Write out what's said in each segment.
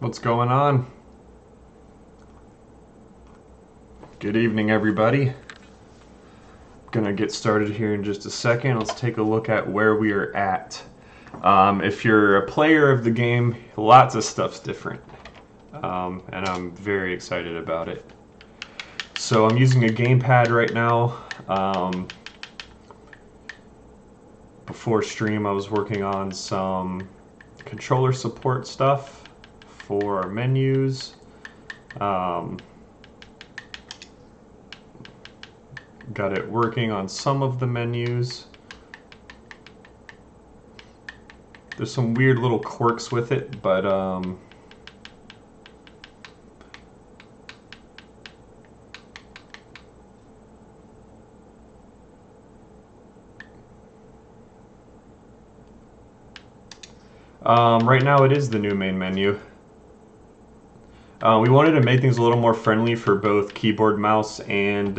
What's going on? Good evening, everybody. Gonna get started here in just a second. Let's take a look at where we are at. If you're a player of the game, lots of stuff's different, and I'm very excited about it. So I'm using a gamepad right now. Before stream, I was working on some controller support stuff for our menus. Got it working on some of the menus. There's some weird little quirks with it, but right now it is the new main menu. We wanted to make things a little more friendly for both keyboard, mouse, and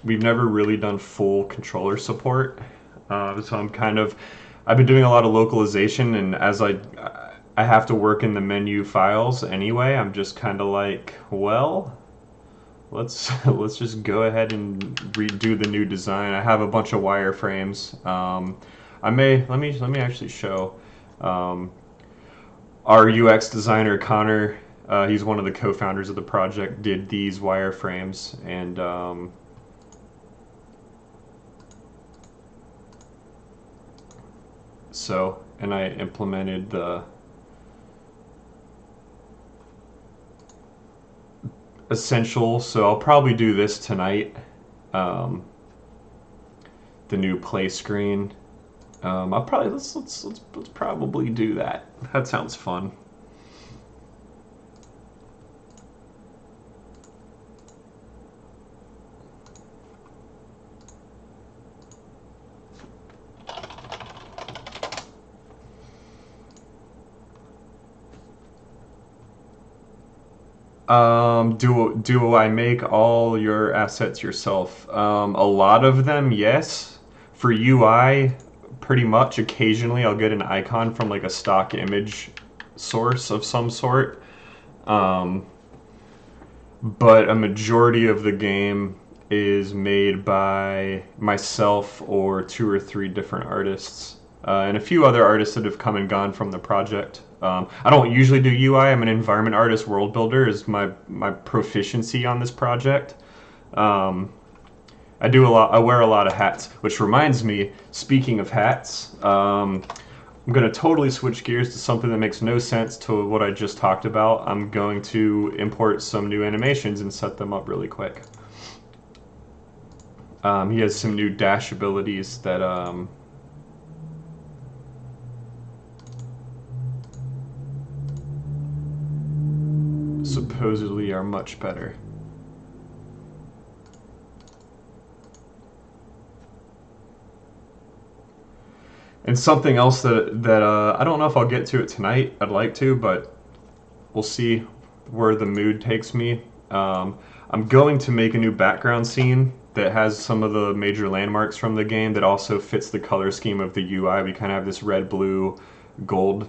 we've never really done full controller support. So I've been doing a lot of localization, and as I have to work in the menu files anyway, I'm just kind of like, well, let's just go ahead and redo the new design. I have a bunch of wireframes. Let me actually show. Our UX designer Connor, he's one of the co-founders of the project, did these wireframes, and and I implemented the essential. So I'll probably do this tonight. The new play screen. I'll probably let's probably do that. That sounds fun. Do I make all your assets yourself? A lot of them, yes. For UI, pretty much. Occasionally, I'll get an icon from like a stock image source of some sort. But a majority of the game is made by myself or two or three different artists. And a few other artists that have come and gone from the project. I don't usually do UI. I'm an environment artist. World builder is my proficiency on this project. I do a lot. I wear a lot of hats, which reminds me. Speaking of hats, I'm gonna totally switch gears to something that makes no sense to what I just talked about. I'm going to import some new animations and set them up really quick. He has some new dash abilities that supposedly are much better. And something else that I don't know if I'll get to it tonight. I'd like to, but we'll see where the mood takes me. I'm going to make a new background scene that has some of the major landmarks from the game that also fits the color scheme of the UI. We kind of have this red, blue, gold,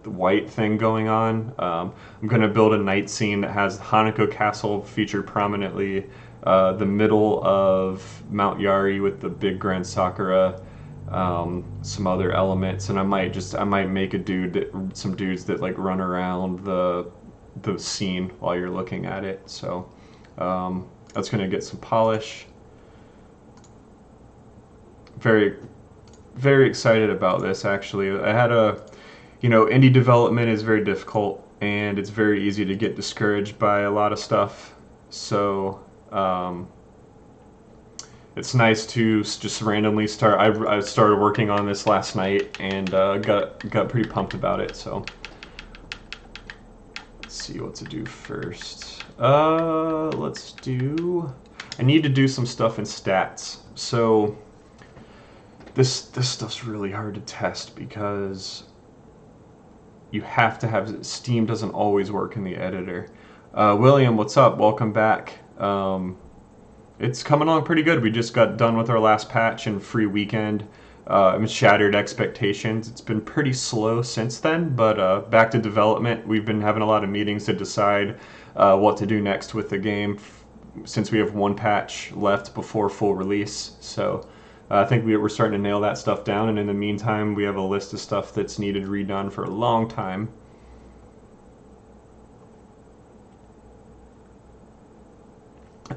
white thing going on. I'm going to build a night scene that has Hanako Castle featured prominently, the middle of Mount Yari with the big Grand Sakura, some other elements, and I might make some dudes that like run around the scene while you're looking at it. So that's gonna get some polish. Very, very excited about this. Actually, I had indie development is very difficult, and it's very easy to get discouraged by a lot of stuff. So it's nice to just randomly start. I started working on this last night and got pretty pumped about it. So let's see what to do first. I need to do some stuff in stats. So this stuff's really hard to test because you have to have Steam doesn't always work in the editor. William, what's up? Welcome back. It's coming along pretty good. We just got done with our last patch and free weekend. shattered expectations. It's been pretty slow since then, but back to development. We've been having a lot of meetings to decide what to do next with the game since we have one patch left before full release. So I think we're starting to nail that stuff down, and in the meantime, we have a list of stuff that's needed redone for a long time.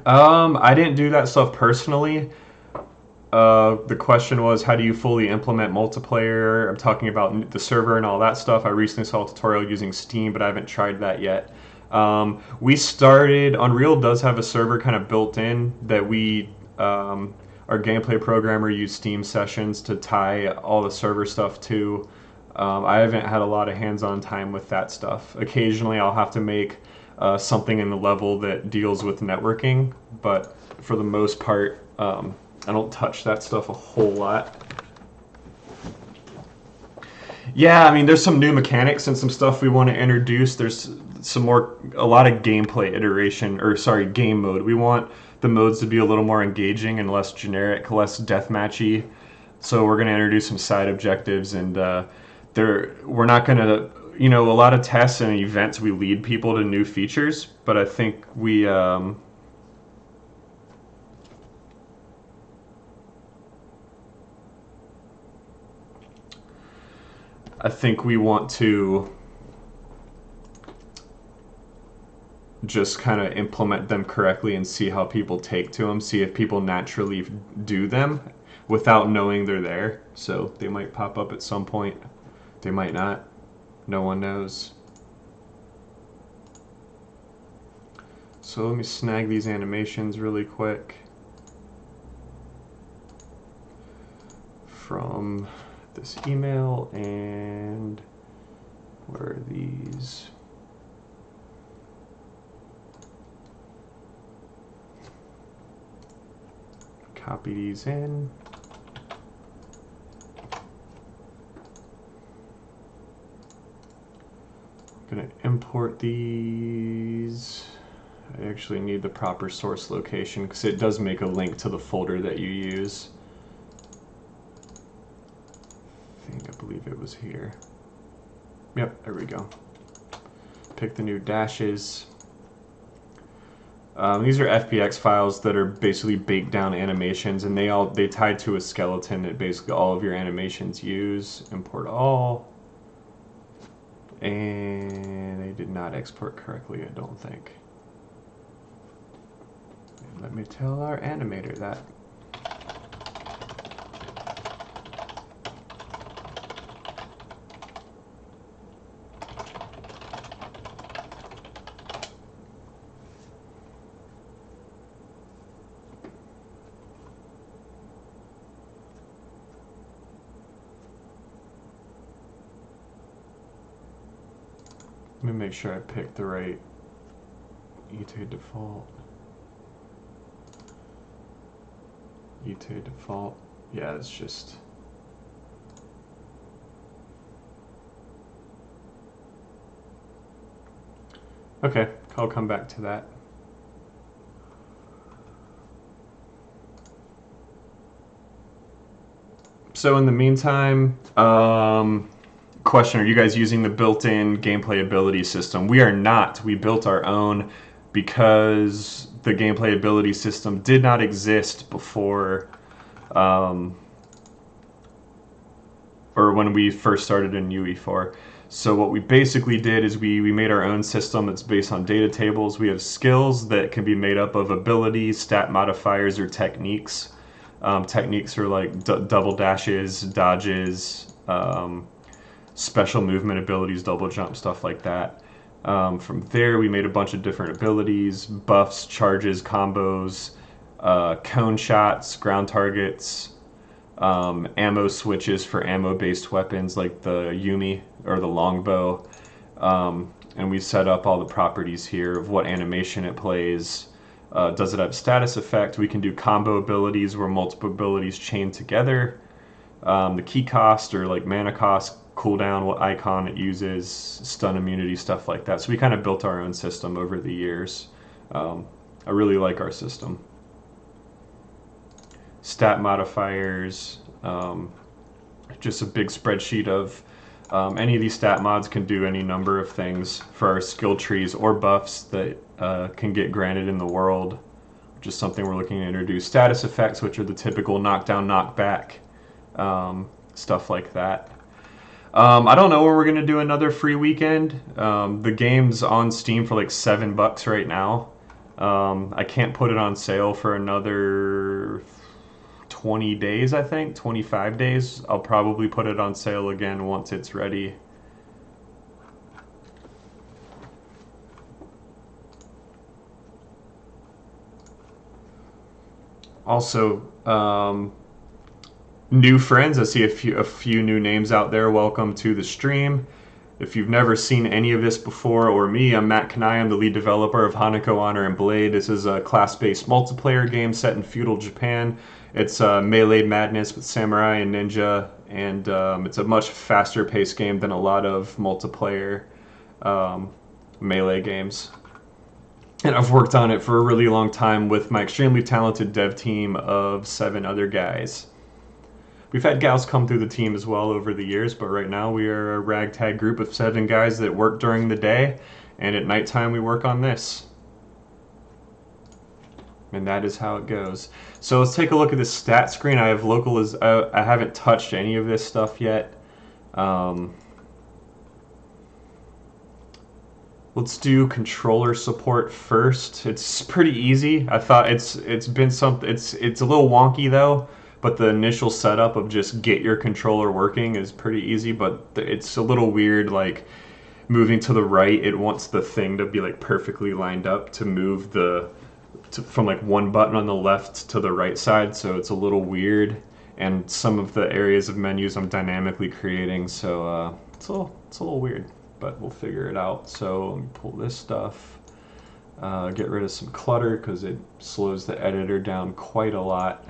I didn't do that stuff personally. The question was, how do you fully implement multiplayer? I'm talking about the server and all that stuff. I recently saw a tutorial using Steam, but I haven't tried that yet. We started, Unreal does have a server kind of built in that our gameplay programmer used Steam sessions to tie all the server stuff to. I haven't had a lot of hands-on time with that stuff. Occasionally I'll have to make something in the level that deals with networking, but for the most part, I don't touch that stuff a whole lot. Yeah, I mean, there's some new mechanics and some stuff we want to introduce. There's a lot of gameplay iteration, or sorry, game mode. We want the modes to be a little more engaging and less generic, less deathmatchy. So we're going to introduce some side objectives, and we're not going to, a lot of tests and events, we lead people to new features, but I think we want to just kind of implement them correctly and see how people take to them, see if people naturally do them without knowing they're there. So they might pop up at some point, they might not. No one knows. So let me snag these animations really quick from this email, and where are these? Copy these in. I'm going to import these. I actually need the proper source location because it does make a link to the folder that you use. I believe it was here. Yep, there we go. Pick the new dashes. These are FBX files that are basically baked down animations, and they tie to a skeleton that basically all of your animations use. Import all. And they did not export correctly, I don't think. Let me tell our animator that. Let me make sure I picked the right ETA default. ETA default. Yeah, it's just... Okay, I'll come back to that. So in the meantime, question, are you guys using the built-in gameplay ability system? We are not. We built our own because the gameplay ability system did not exist before, or when we first started in UE4. So what we basically did is we made our own system that's based on data tables. We have skills that can be made up of abilities, stat modifiers, or techniques. Techniques are like double dashes, dodges, special movement abilities, double jump, stuff like that. From there, we made a bunch of different abilities, buffs, charges, combos, cone shots, ground targets, ammo switches for ammo-based weapons like the Yumi or the longbow. And we set up all the properties here of what animation it plays. Does it have status effect? We can do combo abilities where multiple abilities chain together. The key cost or like mana cost, cooldown, what icon it uses, stun immunity, stuff like that. So we kind of built our own system over the years. I really like our system. Stat modifiers, just a big spreadsheet of any of these stat mods can do any number of things for our skill trees or buffs that can get granted in the world, which is something we're looking to introduce. Status effects, which are the typical knockdown, knockback, stuff like that. I don't know where we're gonna do another free weekend. The game's on Steam for like $7 right now. I can't put it on sale for another 20 days, I think, 25 days. I'll probably put it on sale again once it's ready. Also, new friends. I see a few new names out there. Welcome to the stream. If you've never seen any of this before, or me, I'm Matt Kanai. I'm the lead developer of Hanako Honor and Blade. This is a class-based multiplayer game set in feudal Japan. It's melee madness with samurai and ninja, and it's a much faster-paced game than a lot of multiplayer melee games. And I've worked on it for a really long time with my extremely talented dev team of 7 other guys. We've had gals come through the team as well over the years, but right now we are a ragtag group of 7 guys that work during the day, and at nighttime we work on this. And that is how it goes. So let's take a look at this stat screen. I have I haven't touched any of this stuff yet. Let's do controller support first. It's pretty easy. I thought it's been something. It's a little wonky though. But the initial setup of just get your controller working is pretty easy, but it's a little weird, like moving to the right, it wants the thing to be like perfectly lined up to move from like one button on the left to the right side, so it's a little weird. And some of the areas of menus I'm dynamically creating, so it's a little weird, but we'll figure it out. So let me pull this stuff, get rid of some clutter because it slows the editor down quite a lot.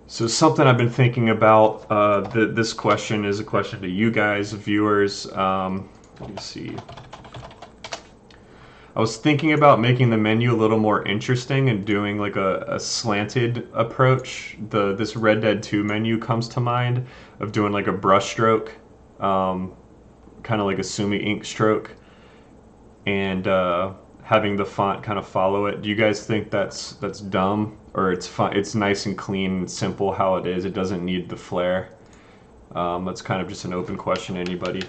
So something I've been thinking about, this question is a question to you guys, viewers. Let me see. I was thinking about making the menu a little more interesting and doing like a slanted approach. This Red Dead 2 menu comes to mind, of doing like a brush stroke, kind of like a Sumi ink stroke, and having the font kind of follow it. Do you guys think that's dumb? Or it's fun, it's nice and clean and simple how it is. It doesn't need the flair. That's kind of just an open question to anybody.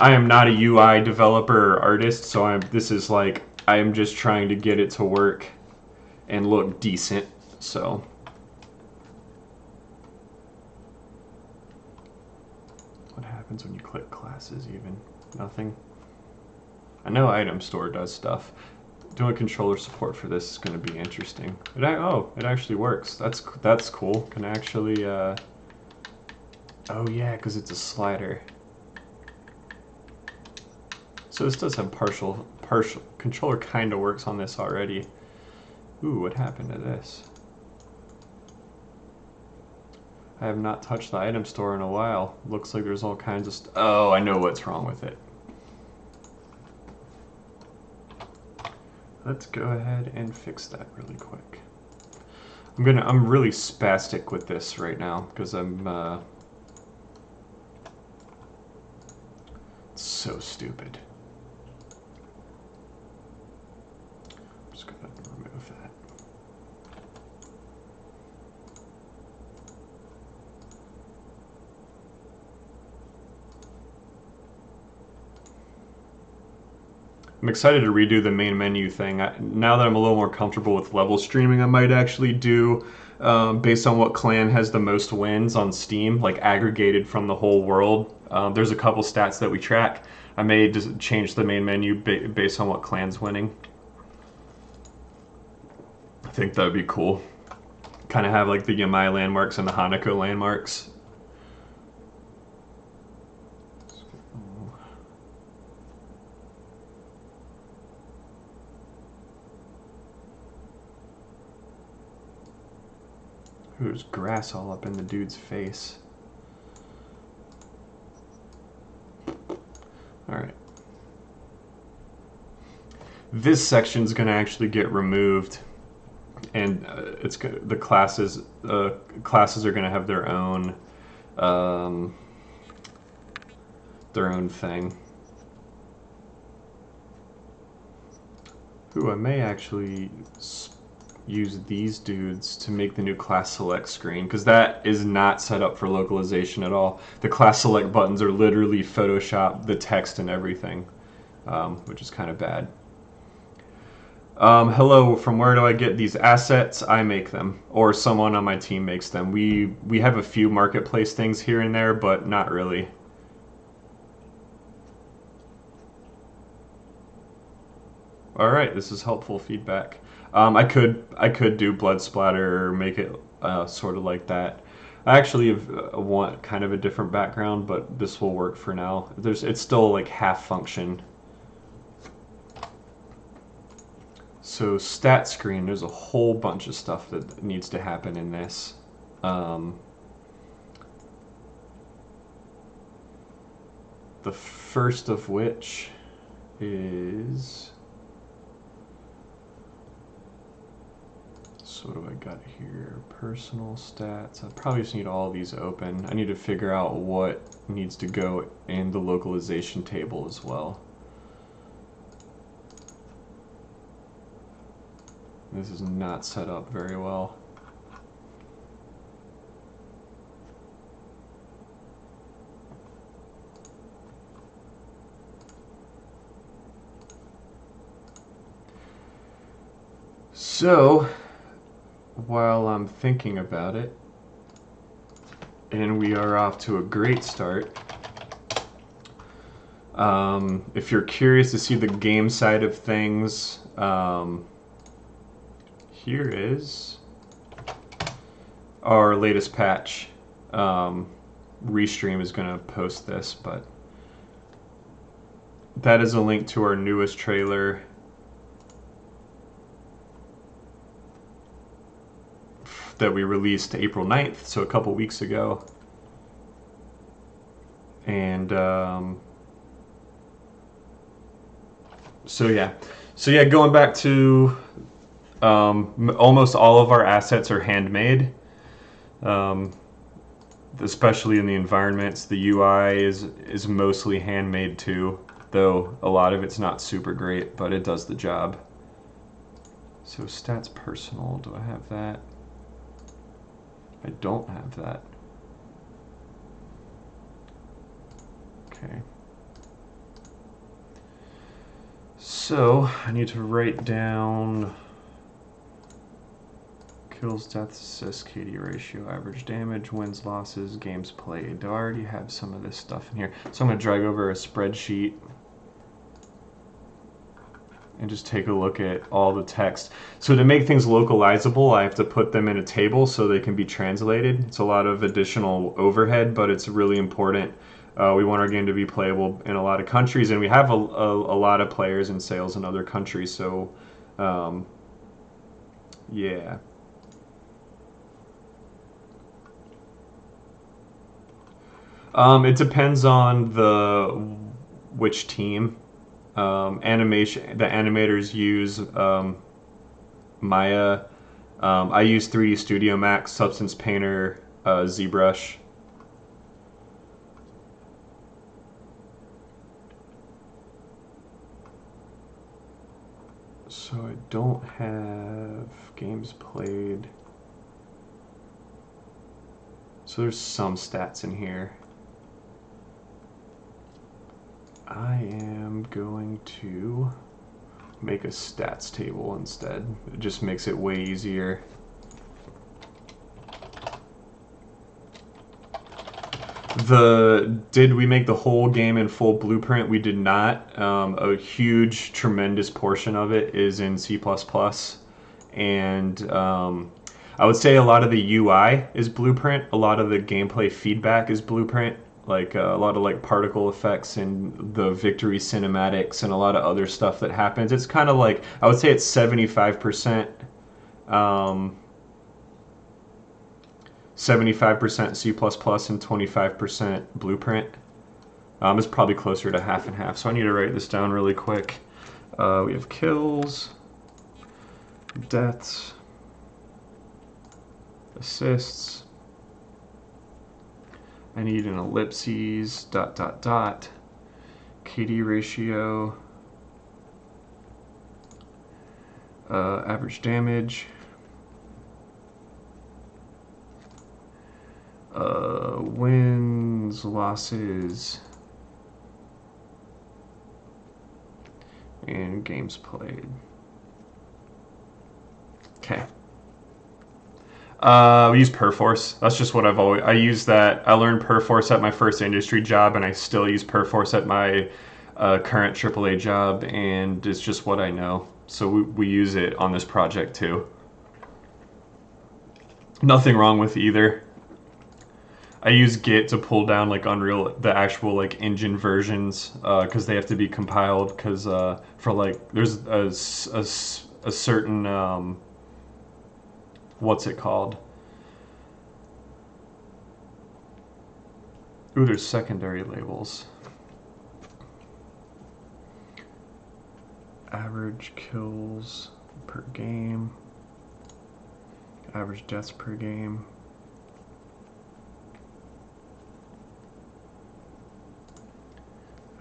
I am not a UI developer or artist, so this is like, I am just trying to get it to work and look decent, so. What happens when you click classes even? Nothing. I know Item Store does stuff. Doing controller support for this is going to be interesting. It actually works. That's cool. Can actually, oh yeah, because it's a slider. So this does have partial. Controller kind of works on this already. Ooh, what happened to this? I have not touched the item store in a while. Looks like there's all kinds of oh, I know what's wrong with it. Let's go ahead and fix that really quick. I'm really spastic with this right now because I'm so stupid. I'm just gonna remove that. I'm excited to redo the main menu thing. Now that I'm a little more comfortable with level streaming, I might actually do, based on what clan has the most wins on Steam, like aggregated from the whole world. There's a couple stats that we track. I may just change the main menu based on what clan's winning. I think that would be cool. Kind of have like the Yamai landmarks and the Hanako landmarks. There's grass all up in the dude's face. Alright. this section is going to actually get removed, and the classes are going to have their own thing. Ooh, I may actually use these dudes to make the new class select screen, because that is not set up for localization at all. The class select buttons are literally Photoshop, the text and everything, which is kind of bad. Hello, from where do I get these assets? I make them, or someone on my team makes them. We have a few marketplace things here and there, but not really. All right, this is helpful feedback. I could do blood splatter or make it sort of like that. I actually want kind of a different background, but this will work for now. It's still like half function. So stat screen, there's a whole bunch of stuff that needs to happen in this. The first of which is, so what do I got here? Personal stats. I probably just need all these open. I need to figure out what needs to go in the localization table as well. This is not set up very well. So, while I'm thinking about it, and we are off to a great start, if you're curious to see the game side of things, here is our latest patch. Restream is going to post this, but that is a link to our newest trailer. That we released April 9th, so a couple weeks ago. And so yeah, going back to almost all of our assets are handmade, especially in the environments. The UI is mostly handmade too, though a lot of it's not super great, but it does the job. So stats personal, do I have that? I don't have that. Okay. So I need to write down kills, deaths, assists, KD ratio, average damage, wins, losses, games played. Do I already have some of this stuff in here? So I'm going to drag over a spreadsheet and just take a look at all the text. So to make things localizable, I have to put them in a table so they can be translated. It's a lot of additional overhead, but it's really important. We want our game to be playable in a lot of countries, and we have a lot of players and sales in other countries, so yeah. It depends on which team. Animation, the animators use Maya. I use 3D Studio Max, Substance Painter, ZBrush. So I don't have games played. So there's some stats in here. I am going to make a stats table instead. It just makes it way easier. Did we make the whole game in full blueprint? We did not. A huge, tremendous portion of it is in C++. And I would say a lot of the UI is blueprint. A lot of the gameplay feedback is blueprint. Like a lot of like particle effects and the victory cinematics and a lot of other stuff that happens. It's kind of like, I would say it's 75%, 75% C++ and 25% blueprint. It's probably closer to half and half. So I need to write this down really quick. We have kills, deaths, assists. I need an ellipses, dot, dot, dot, KD ratio, average damage, wins, losses, and games played. Okay. We use Perforce. That's just what I use that. I learned Perforce at my first industry job, and I still use Perforce at my current AAA job, and it's just what I know. So we use it on this project too. Nothing wrong with either. I use Git to pull down like Unreal, the actual like engine versions, because they have to be compiled. Because for like, there's a certain what's it called? Ooh, there's secondary labels. Average kills per game. Average deaths per game.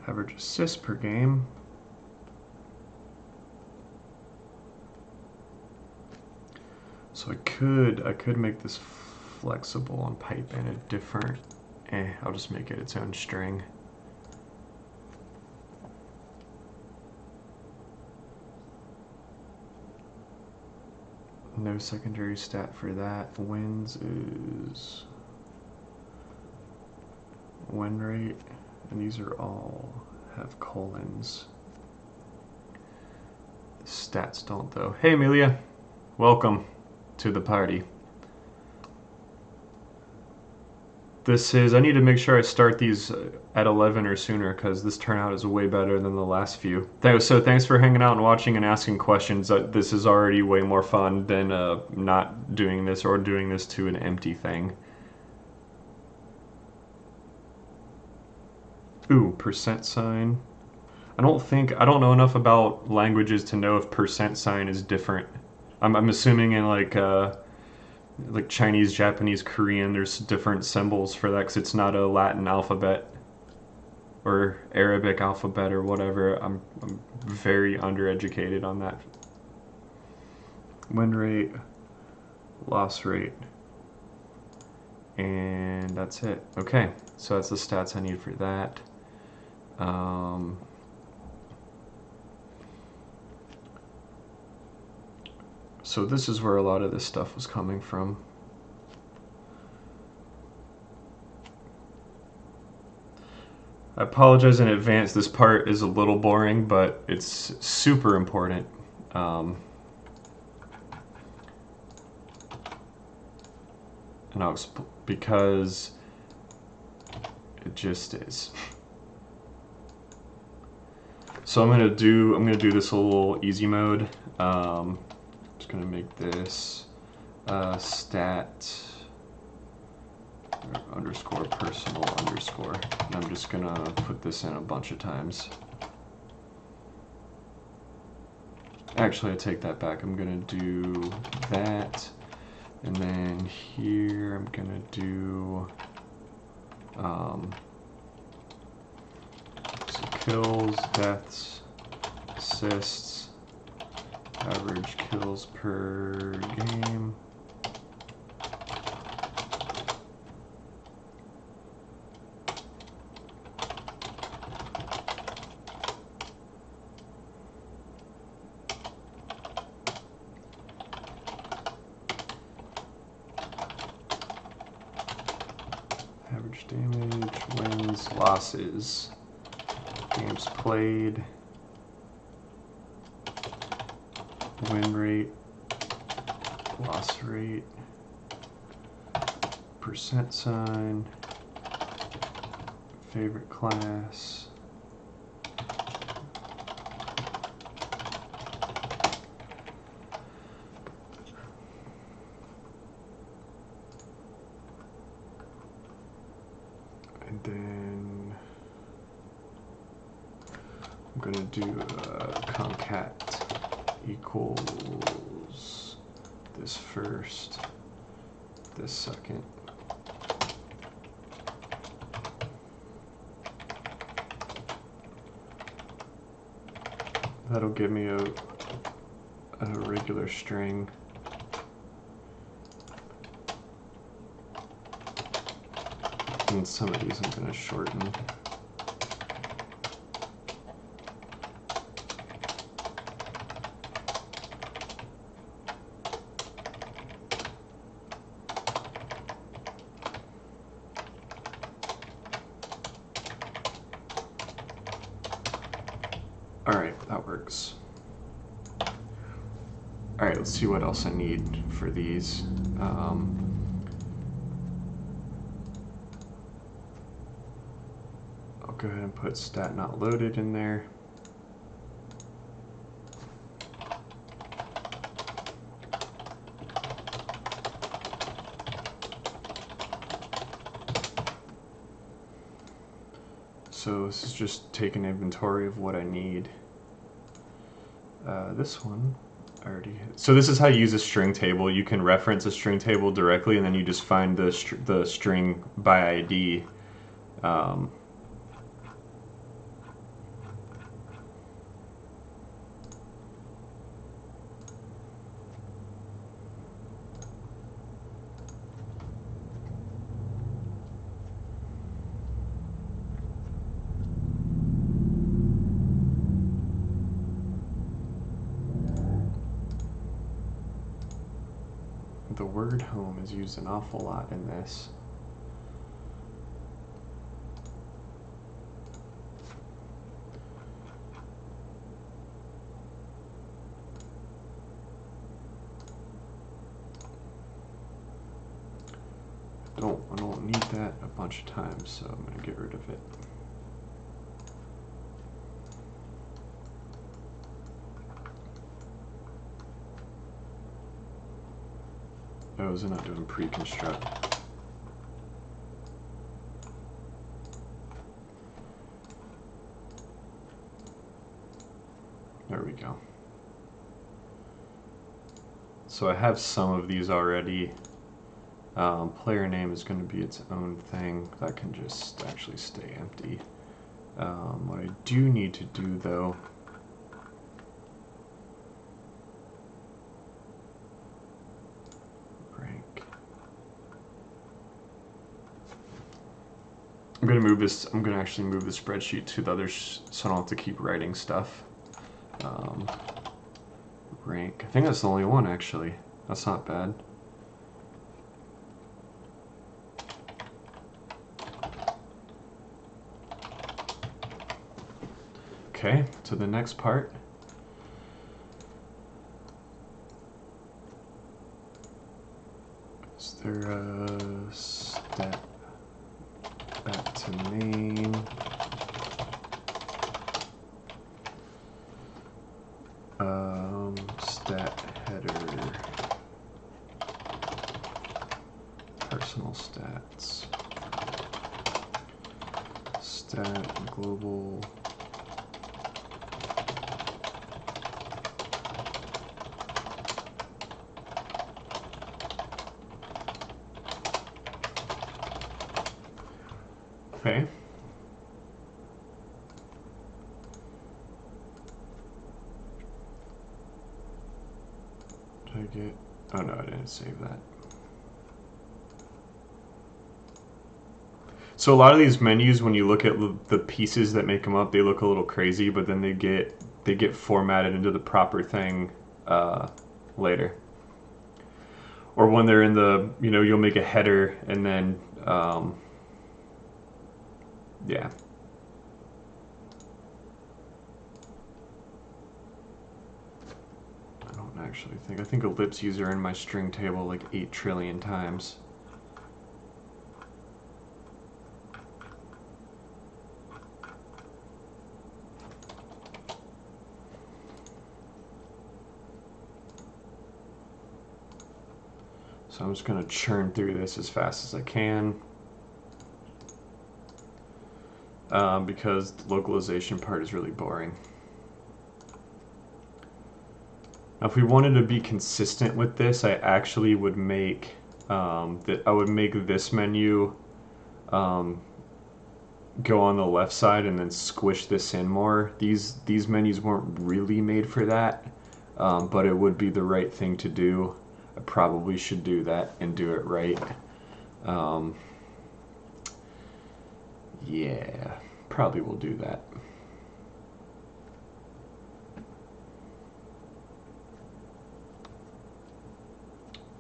Average assists per game. So I could make this flexible and pipe in a different, I'll just make it its own string. No secondary stat for that. Wins is win rate, and these are all have colons. The stats don't though. Hey Amelia, welcome to the party. This is, I need to make sure I start these at 11 or sooner because this turnout is way better than the last few. So thanks for hanging out and watching and asking questions. This is already way more fun than not doing this or doing this to an empty thing. Ooh, percent sign. I don't know enough about languages to know if percent sign is different. I'm assuming in like Chinese, Japanese, Korean, there's different symbols for that because it's not a Latin alphabet or Arabic alphabet or whatever. I'm very undereducated on that. Win rate, loss rate, and that's it. Okay, so that's the stats I need for that. So this is where a lot of this stuff was coming from. I apologize in advance. This part is a little boring, but it's super important. And because it just is. So I'm gonna do this a little easy mode. Just gonna make this stat underscore personal underscore, and I'm just gonna put this in a bunch of times. Actually, I take that back. I'm gonna do that, and then here I'm gonna do so kills, deaths, assists, average kills per game. Average damage, wins, losses, games played, win rate, loss rate, percent sign, favorite class, and then I'm gonna do concat equals this first, this second. That'll give me a regular string. And some of these I'm going to shorten. Alright, that works. Alright, let's see what else I need for these. I'll go ahead and put stat not loaded in there. So this is just taking inventory of what I need. This one I already had. So this is how you use a string table. You can reference a string table directly, and then you just find the string by ID. The word home is used an awful lot in this. I don't need that a bunch of times, so I'm going to get rid of it. Oh, is it not doing pre-construct? There we go. So I have some of these already. Player name is going to be its own thing. That can just actually stay empty. What I do need to do, though, I'm gonna move this. I'm gonna actually move the spreadsheet to the other, so I don't have to keep writing stuff. Rank. I think that's the only one actually. That's not bad. Okay, to the next part. Is there a step back to name? Stat header, personal stats, stat global. Okay. Did I get? Oh no, I didn't save that. So a lot of these menus, when you look at the pieces that make them up, they look a little crazy, but then they get formatted into the proper thing later. Or when they're in the, you'll make a header and then, yeah. I don't actually think. I think ellipses are in my string table like 8 trillion times. So I'm just going to churn through this as fast as I can. because the localization part is really boring. Now, if we wanted to be consistent with this, I actually would make I would make this menu go on the left side and then squish this in more. These menus weren't really made for that, but it would be the right thing to do. I probably should do that and do it right. Yeah, probably will do that.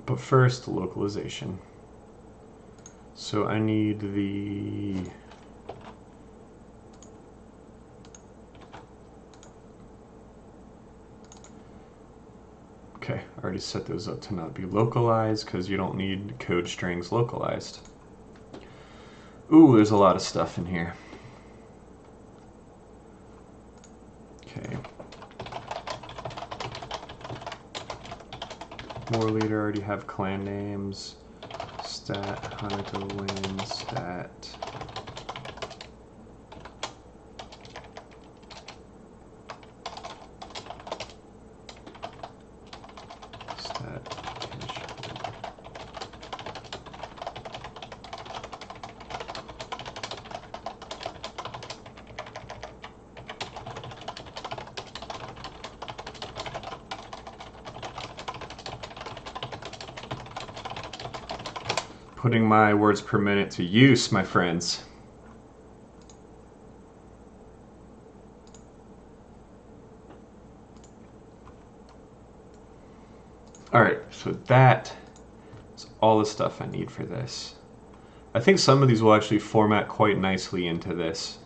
But first, localization. So I need the okay, I already set those up to not be localized because you don't need code strings localized. Ooh, there's a lot of stuff in here. Okay. War leader, already have clan names. Stat, Hanukkah win, stat. Putting my words per minute to use, my friends. All right, so that is all the stuff I need for this. I think some of these will actually format quite nicely into this.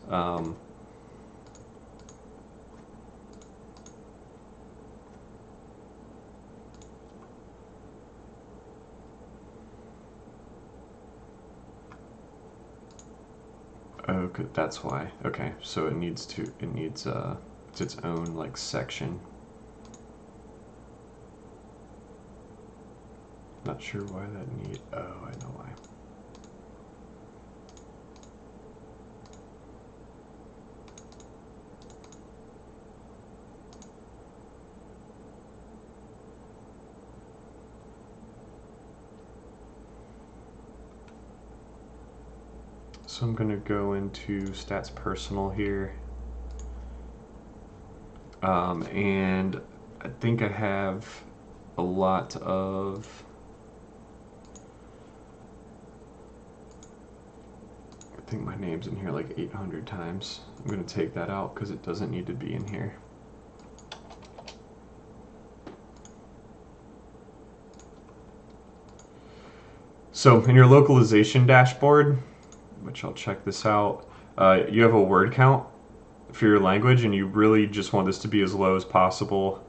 Oh, that's why. Okay, so it needs it's its own like section. Not sure why that need. Oh, I know why. So I'm gonna go into stats personal here. And I think I have a lot of I think my name's in here like 800 times. I'm gonna take that out because it doesn't need to be in here. So in your localization dashboard, which I'll check this out, you have a word count for your language, and you really just want this to be as low as possible,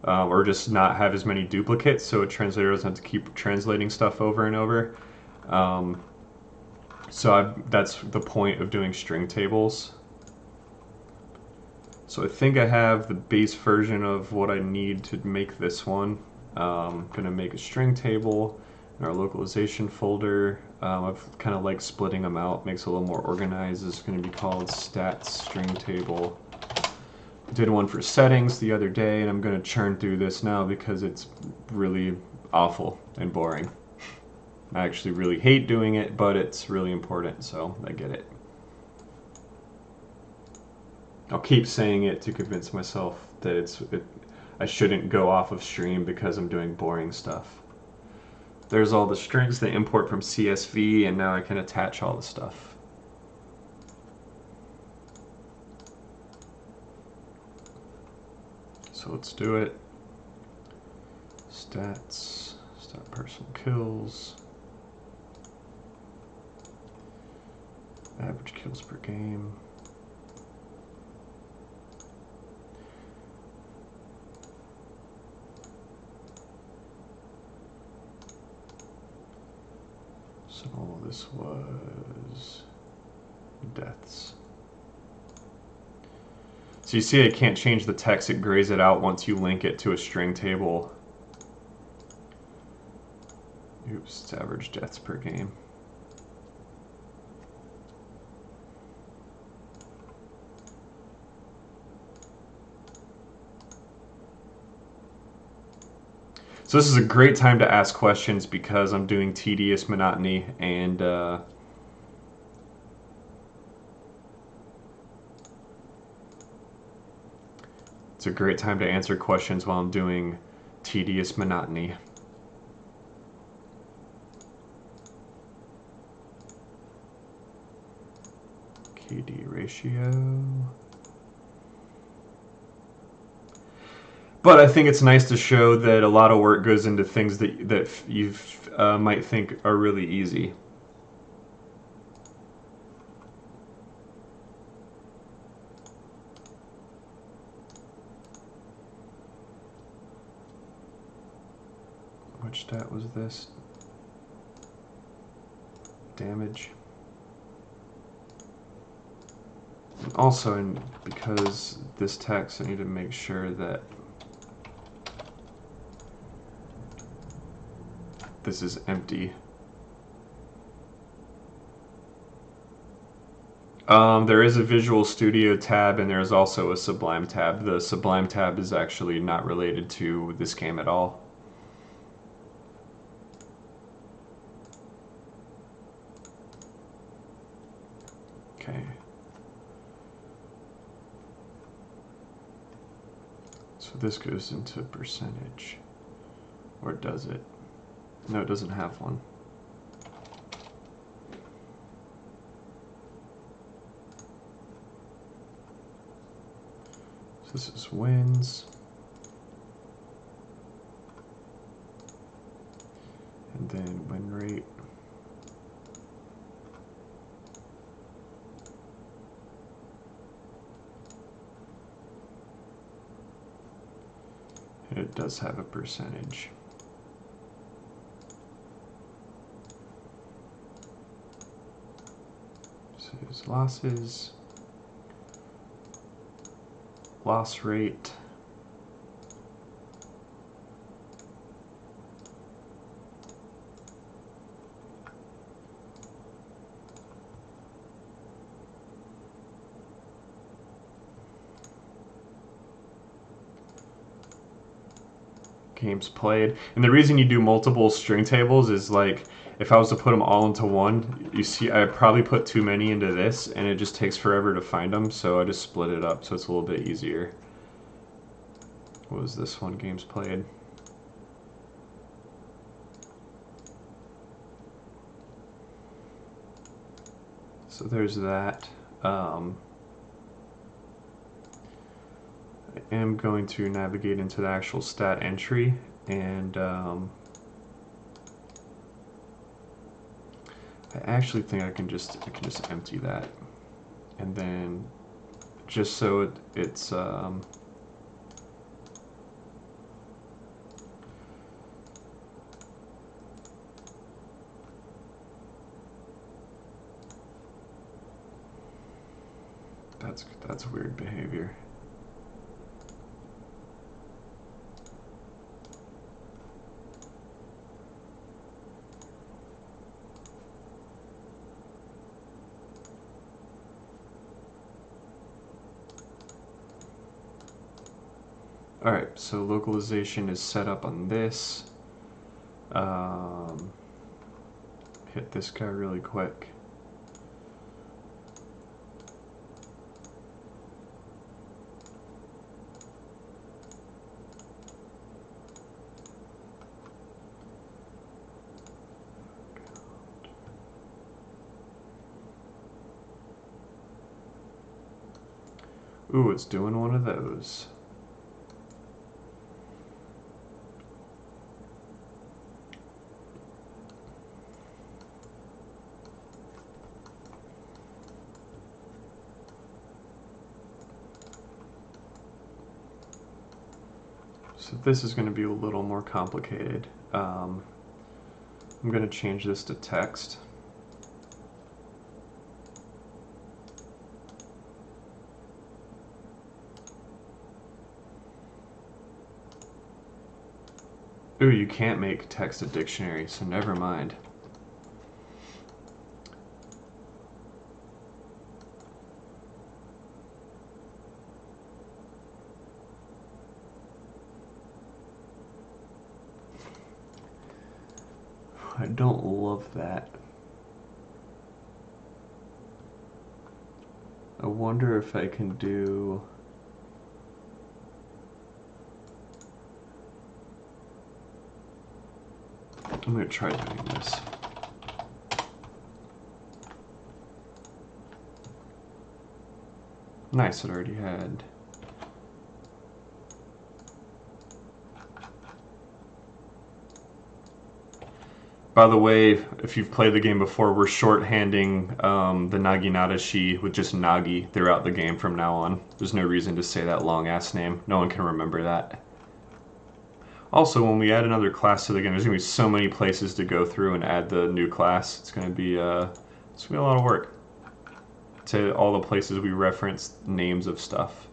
or just not have as many duplicates, so a translator doesn't have to keep translating stuff over and over. That's the point of doing string tables. So I think I have the base version of what I need to make this one. I'm going to make a string table in our localization folder. I've kind of like splitting them out, makes it a little more organized. It's going to be called stats string table. Did one for settings the other day, and I'm going to churn through this now because it's really awful and boring. I actually really hate doing it, but it's really important, so I get it. I'll keep saying it to convince myself that I shouldn't go off of stream because I'm doing boring stuff. There's all the strings they import from CSV, and now I can attach all the stuff. So let's do it. Stats, stat personal kills, average kills per game. So all this was deaths. So you see I can't change the text, it grays it out once you link it to a string table. Oops, it's average deaths per game. So this is a great time to ask questions because I'm doing tedious monotony, and it's a great time to answer questions while I'm doing tedious monotony. KD ratio. But I think it's nice to show that a lot of work goes into things that you might think are really easy. Which stat was this? Damage. And also, because this text, I need to make sure that this is empty. There is a Visual Studio tab, and there's also a Sublime tab. The Sublime tab is actually not related to this game at all. Okay. So this goes into percentage. Or does it? No, it doesn't have one. So this is wins. And then win rate. And it does have a percentage. So there's losses, loss rate, games played. And the reason you do multiple string tables is like, if I was to put them all into one, you see I probably put too many into this and it just takes forever to find them, so I just split it up so it's a little bit easier. What was this one? Games played. So there's that. I am going to navigate into the actual stat entry, and I actually think I can just empty that, and then just so it's that's weird behavior. Alright, so localization is set up on this. Hit this guy really quick. Ooh, it's doing one of those. So this is going to be a little more complicated. I'm going to change this to text. Ooh, you can't make text a dictionary, so never mind. don't love that. I wonder if I can do... I'm going to try doing this. Nice, it already had. By the way, if you've played the game before, we're shorthanding the Naginata Shi with just Nagi throughout the game from now on. There's no reason to say that long-ass name. No one can remember that. Also, when we add another class to the game, there's going to be so many places to go through and add the new class. It's going to be a lot of work. To all the places we reference names of stuff.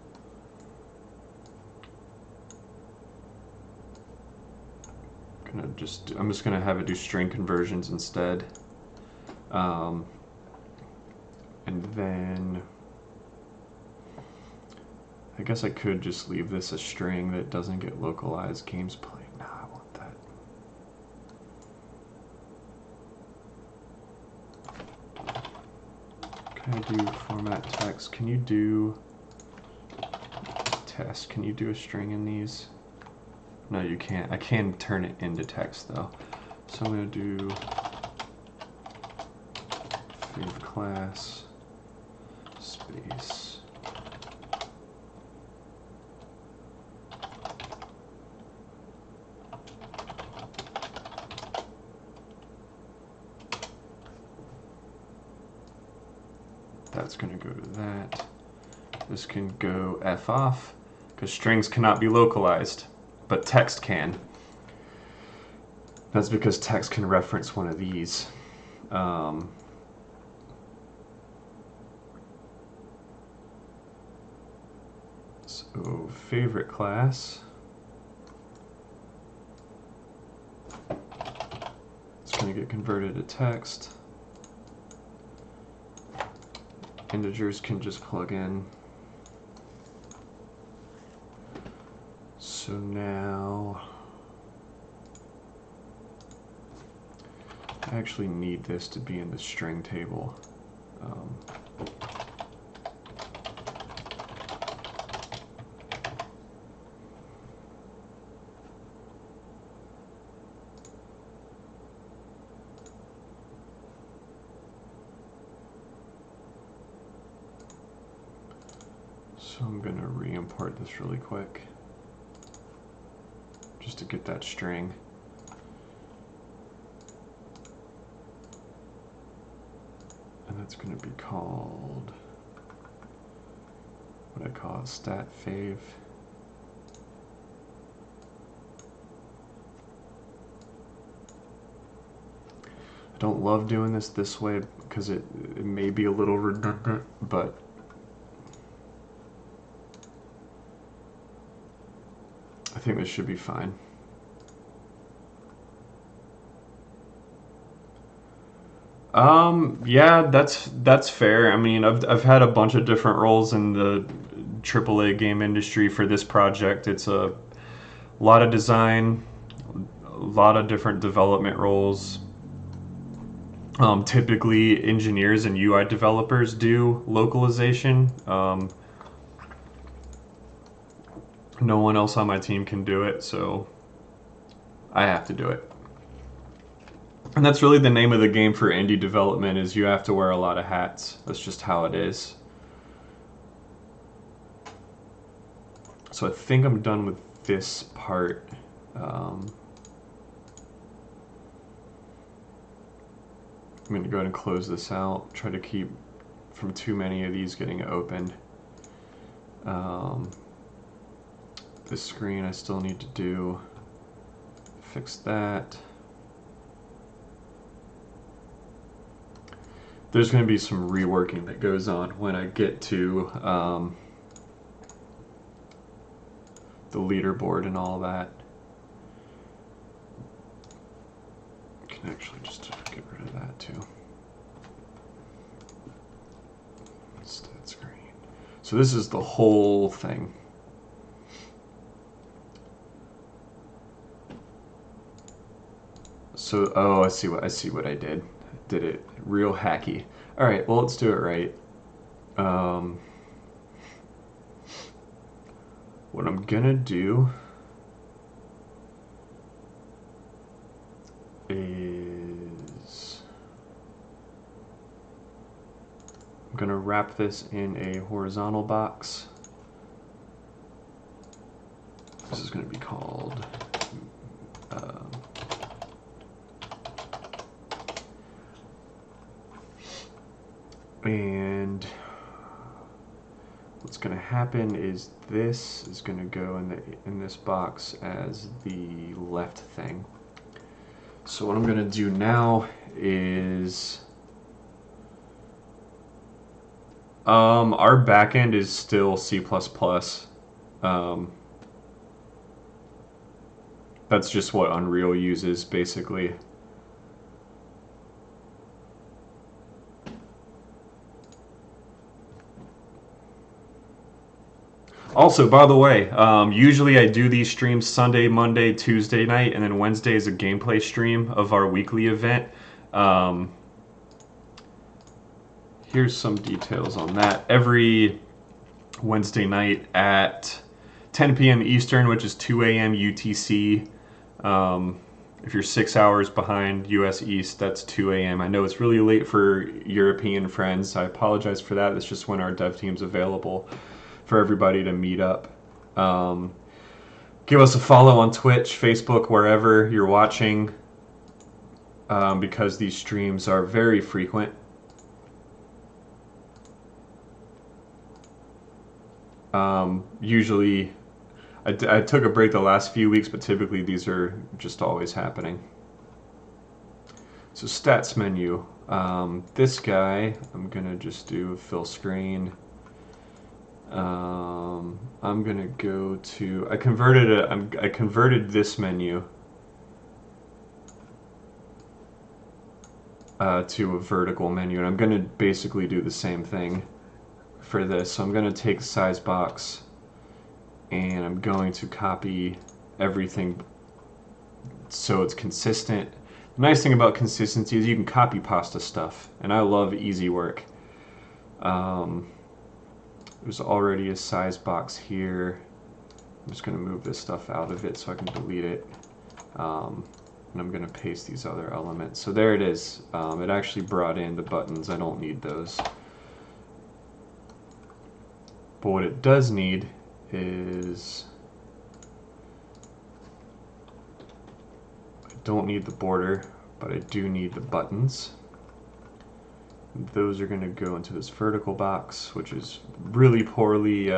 I'm just gonna have it do string conversions instead, and then I guess I could just leave this a string that doesn't get localized. Games played. Nah, I want that. Can I do format text? Can you do test? Can you do a string in these? No, you can't. I can turn it into text though. So I'm going to do fav class space. That's going to go to that. This can go F off because strings cannot be localized. But text can. That's because text can reference one of these. So favorite class. It's going to get converted to text. Integers can just plug in. So now I actually need this to be in the string table. So I'm going to re-import this really quick. Just to get that string. And that's going to be called, what I call it, stat fav. I don't love doing this way because it may be a little redundant, but I think this should be fine. Yeah, that's fair. I mean, I've had a bunch of different roles in the AAA game industry for this project. It's a lot of design, a lot of different development roles. Typically, engineers and UI developers do localization. No one else on my team can do it, so I have to do it. And that's really the name of the game for indie development, is you have to wear a lot of hats. That's just how it is. So I think I'm done with this part. I'm going to go ahead and close this out. Try to keep from too many of these getting opened. This screen I still need to do. Fix that. There's going to be some reworking that goes on when I get to the leaderboard and all that. I can actually just get rid of that too. Stat screen. So this is the whole thing. So, oh, I see what I did. Did it real hacky. All right, well, let's do it right. What I'm gonna do is I'm gonna wrap this in a horizontal box. This is gonna be called and what's going to happen is this is going to go in this box as the left thing. So what I'm going to do now is our backend is still C++. That's just what Unreal uses basically. Also, by the way, usually I do these streams Sunday, Monday, Tuesday night, and then Wednesday is a gameplay stream of our weekly event. Here's some details on that. Every Wednesday night at 10 p.m. Eastern, which is 2 a.m. UTC. If you're 6 hours behind US East, that's 2 a.m. I know it's really late for European friends. I apologize for that. That's just when our dev team's available for everybody to meet up. Give us a follow on Twitch, Facebook, wherever you're watching, because these streams are very frequent. Usually, I took a break the last few weeks, but typically these are just always happening. So stats menu. This guy, I'm gonna just do a fill screen. I'm gonna go to. I converted this menu to a vertical menu, and I'm gonna basically do the same thing for this. So I'm gonna take size box, and I'm going to copy everything so it's consistent. The nice thing about consistency is you can copy pasta stuff, and I love easy work. There's already a size box here. I'm just going to move this stuff out of it so I can delete it. And I'm going to paste these other elements. So there it is. It actually brought in the buttons. I don't need those. But what it does need is... I don't need the border, but I do need the buttons. Those are going to go into this vertical box, which is really poorly...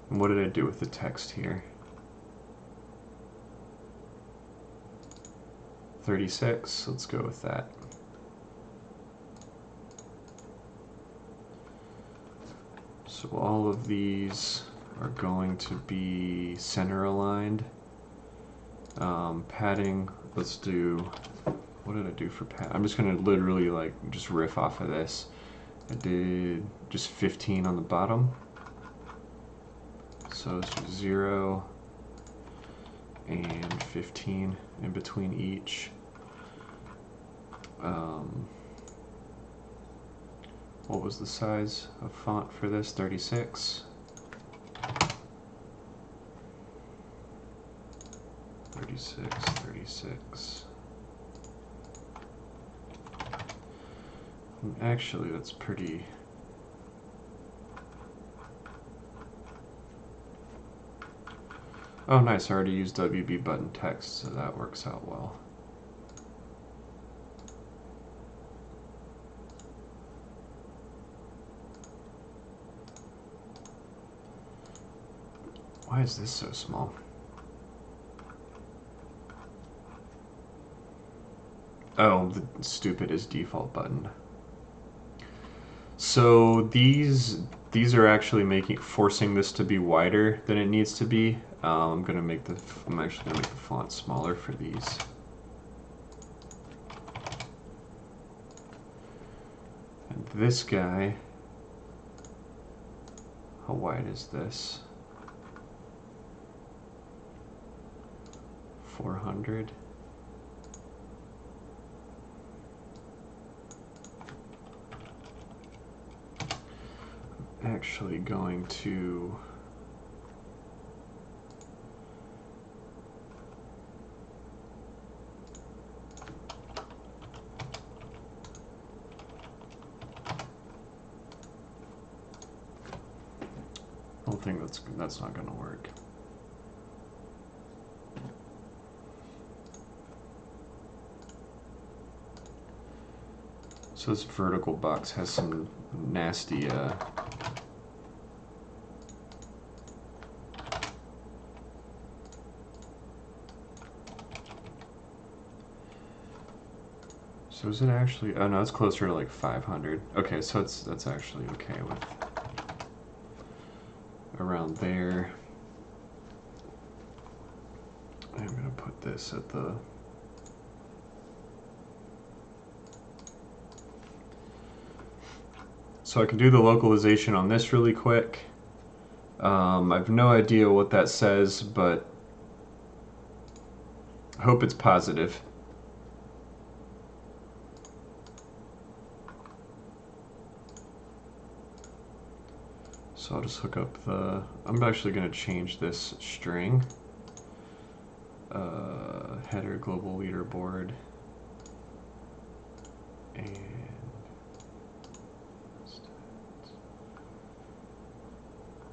what did I do with the text here? 36, let's go with that. So all of these are going to be center aligned. Padding, let's do... What did I do for pad? I'm just going to literally like just riff off of this. I did just 15 on the bottom. So it's 0 and 15 in between each. What was the size of font for this? 36. 36. Actually, that's pretty... Oh, nice. I already used WB button text, so that works out well. Why is this so small? Oh, the stupid is default button. So these are actually forcing this to be wider than it needs to be. I'm actually gonna make the font smaller for these. And this guy, how wide is this? 400. actually going to I don't think that's not going to work. So this vertical box has some nasty so is it actually, oh no, it's closer to like 500. Okay, so that's actually okay with around there. I'm gonna put this at the so I can do the localization on this really quick. I have no idea what that says, but I hope it's positive. So I'll just hook up the, I'm actually going to change this string. Header global leaderboard. And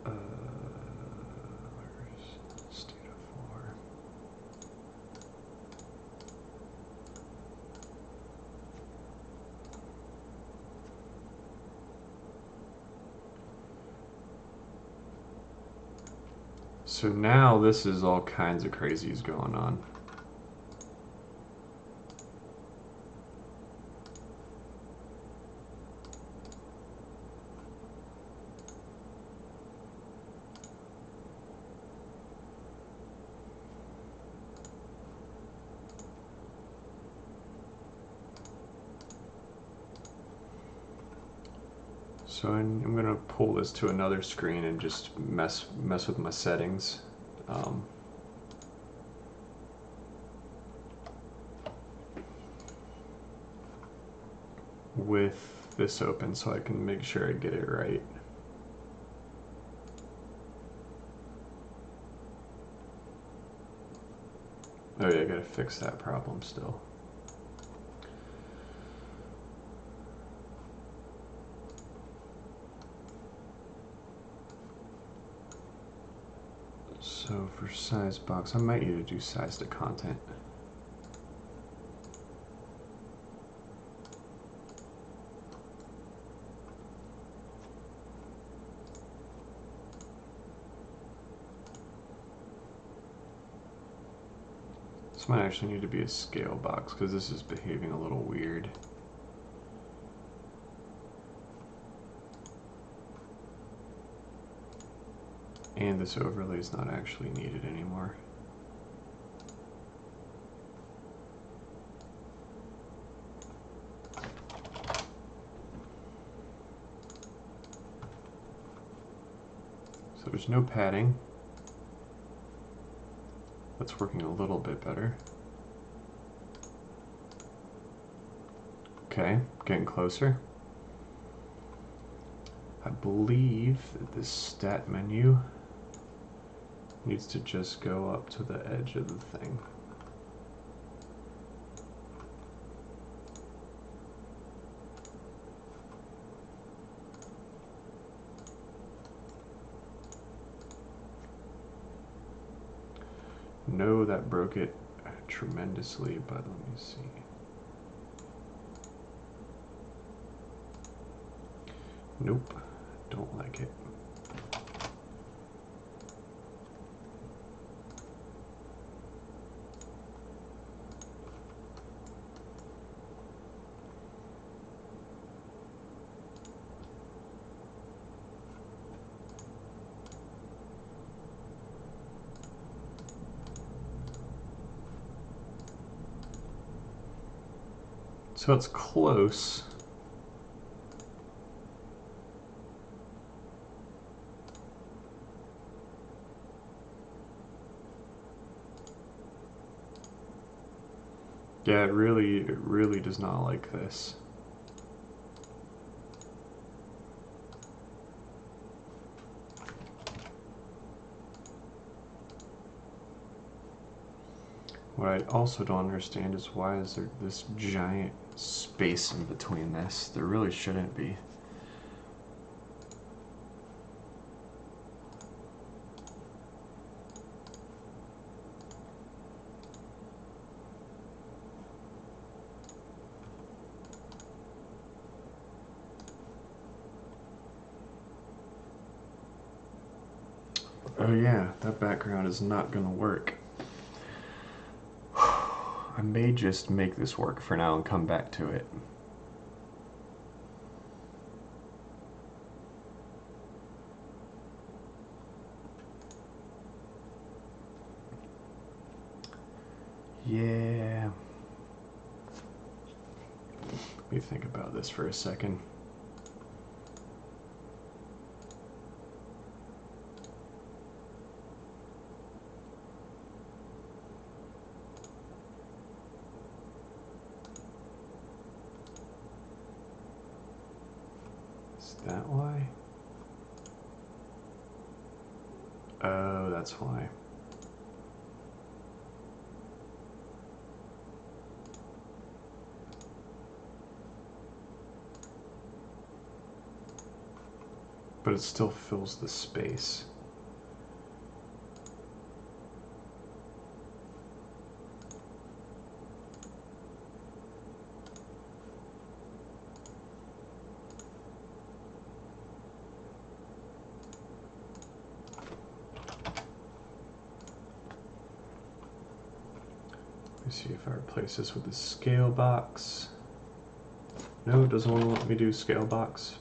where's state of 4? So now this is all kinds of crazies going on. So I'm going to pull this to another screen and just mess with my settings. With this open so I can make sure I get it right. Oh yeah, I gotta fix that problem still. So for size box, I might need to do size to content. This might actually need to be a scale box because this is behaving a little weird. And this overlay is not actually needed anymore. So there's no padding. That's working a little bit better. Okay, getting closer. I believe that this stat menu needs to just go up to the edge of the thing. No, that broke it tremendously, but let me see. Nope, don't like it. So it's close. Yeah, it really does not like this. What I also don't understand is why is there this giant space in between this? There really shouldn't be. Oh yeah, that background is not gonna work. I may just make this work for now and come back to it. Yeah. Let me think about this for a second. Is that why? Oh, that's why. But it still fills the space. Let me see if I replace this with the scale box. No, it doesn't want to let me do scale box.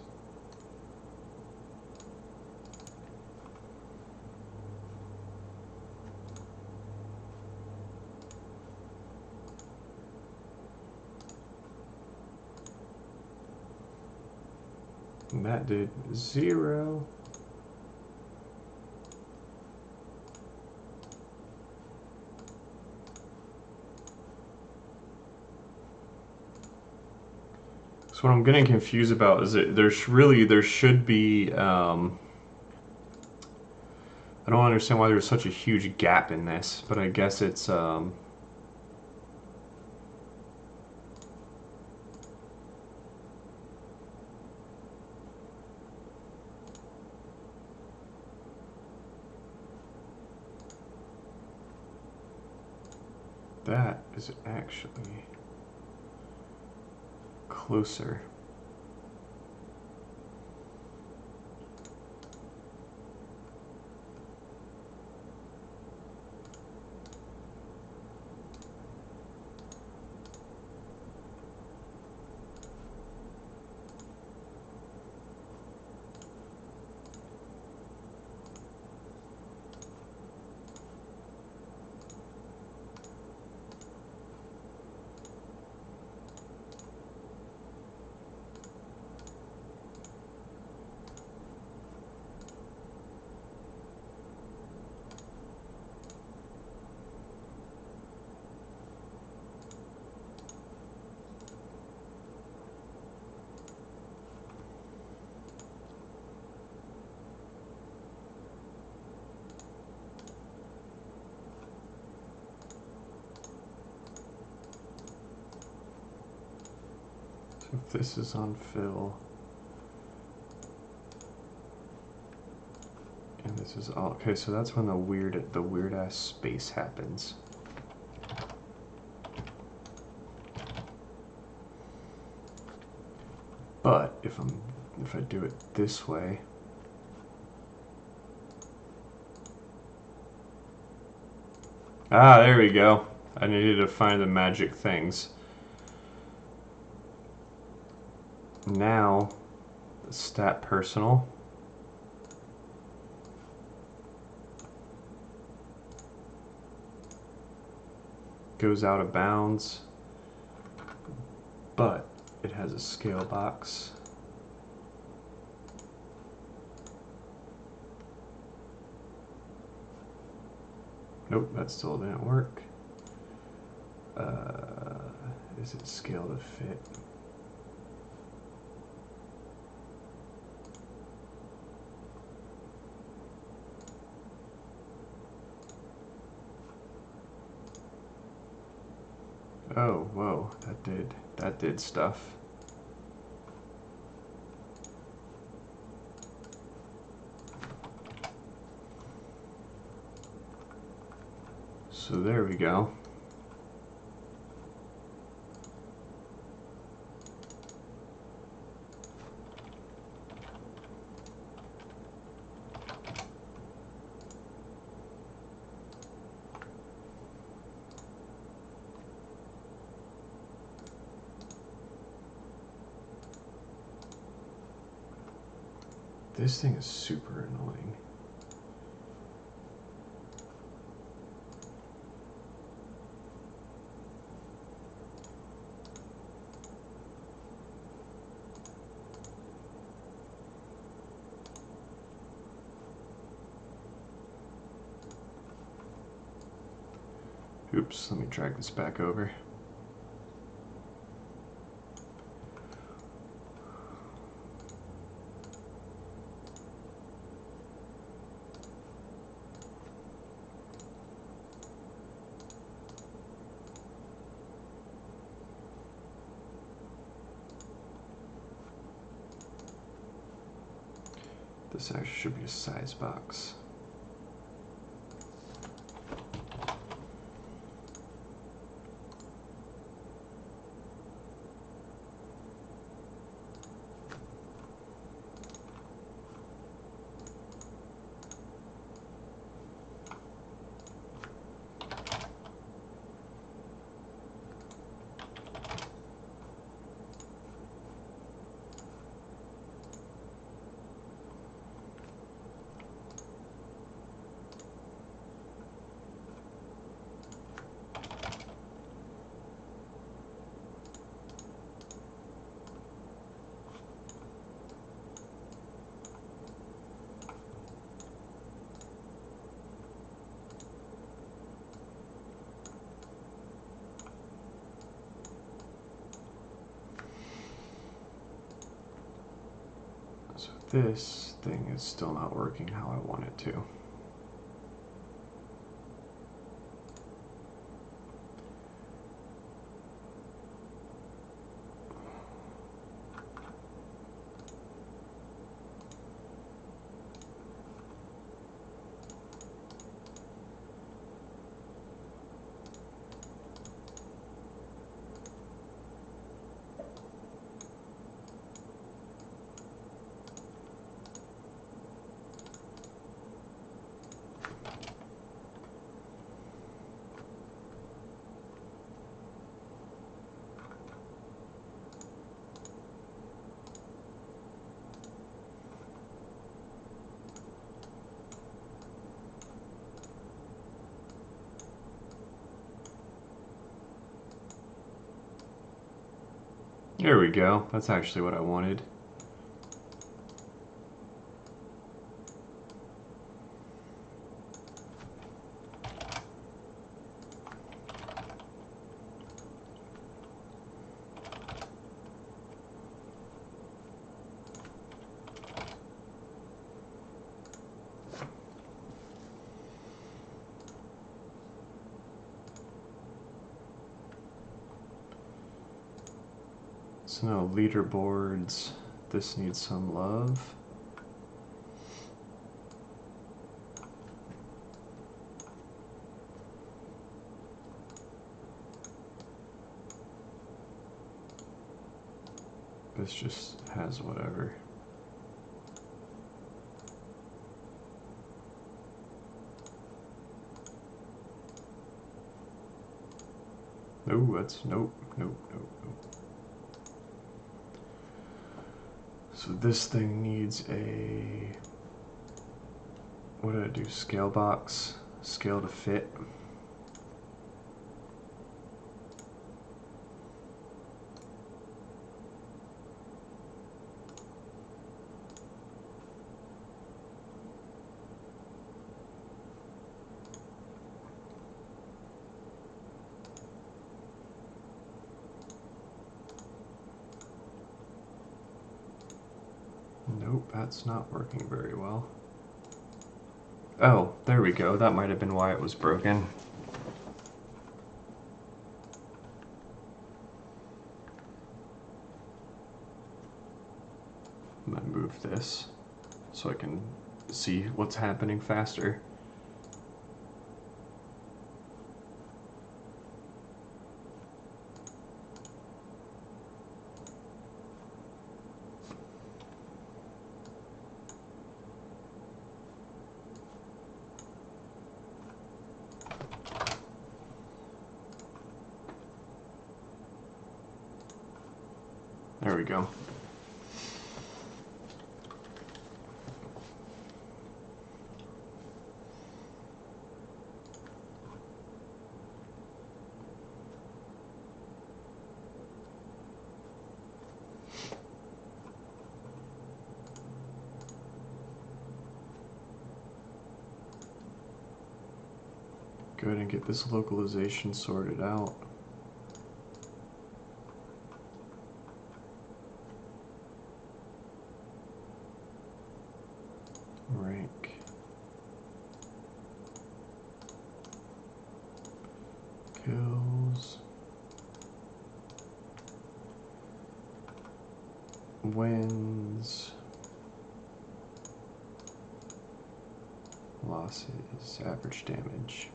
And that did 0. So what I'm getting confused about is that there should be, I don't understand why there's such a huge gap in this, but I guess it's, that is actually closer. If this is on fill, and this is all, okay, so that's when the weird ass space happens. But if I do it this way, there we go. I needed to find the magic things. Now, the stat personal. Goes out of bounds, but it has a scale box. Nope, that still didn't work. Is it scale to fit? Oh, whoa, that did stuff. So there we go. This thing is super annoying. Oops, let me drag this back over. This actually should be a size box. So this thing is still not working how I want it to. There we go. That's actually what I wanted. So no leaderboards. This needs some love. This just has whatever. No, that's nope, nope, nope, nope. So this thing needs a, what did I do? Scale box, scale to fit. Nope, that's not working very well. Oh, there we go. That might have been why it was broken. gonna move this so I can see what's happening faster. There we go. Go ahead and get this localization sorted out. Rank. Kills. Wins. Losses. Average damage.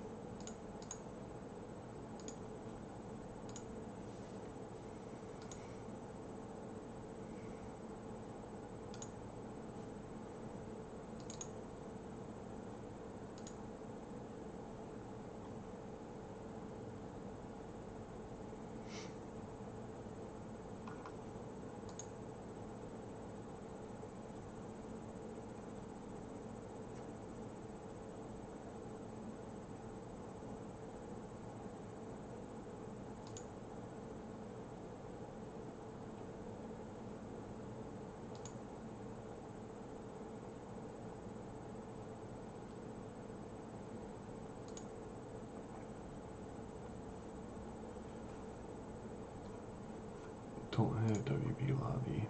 Don't have WB lobby.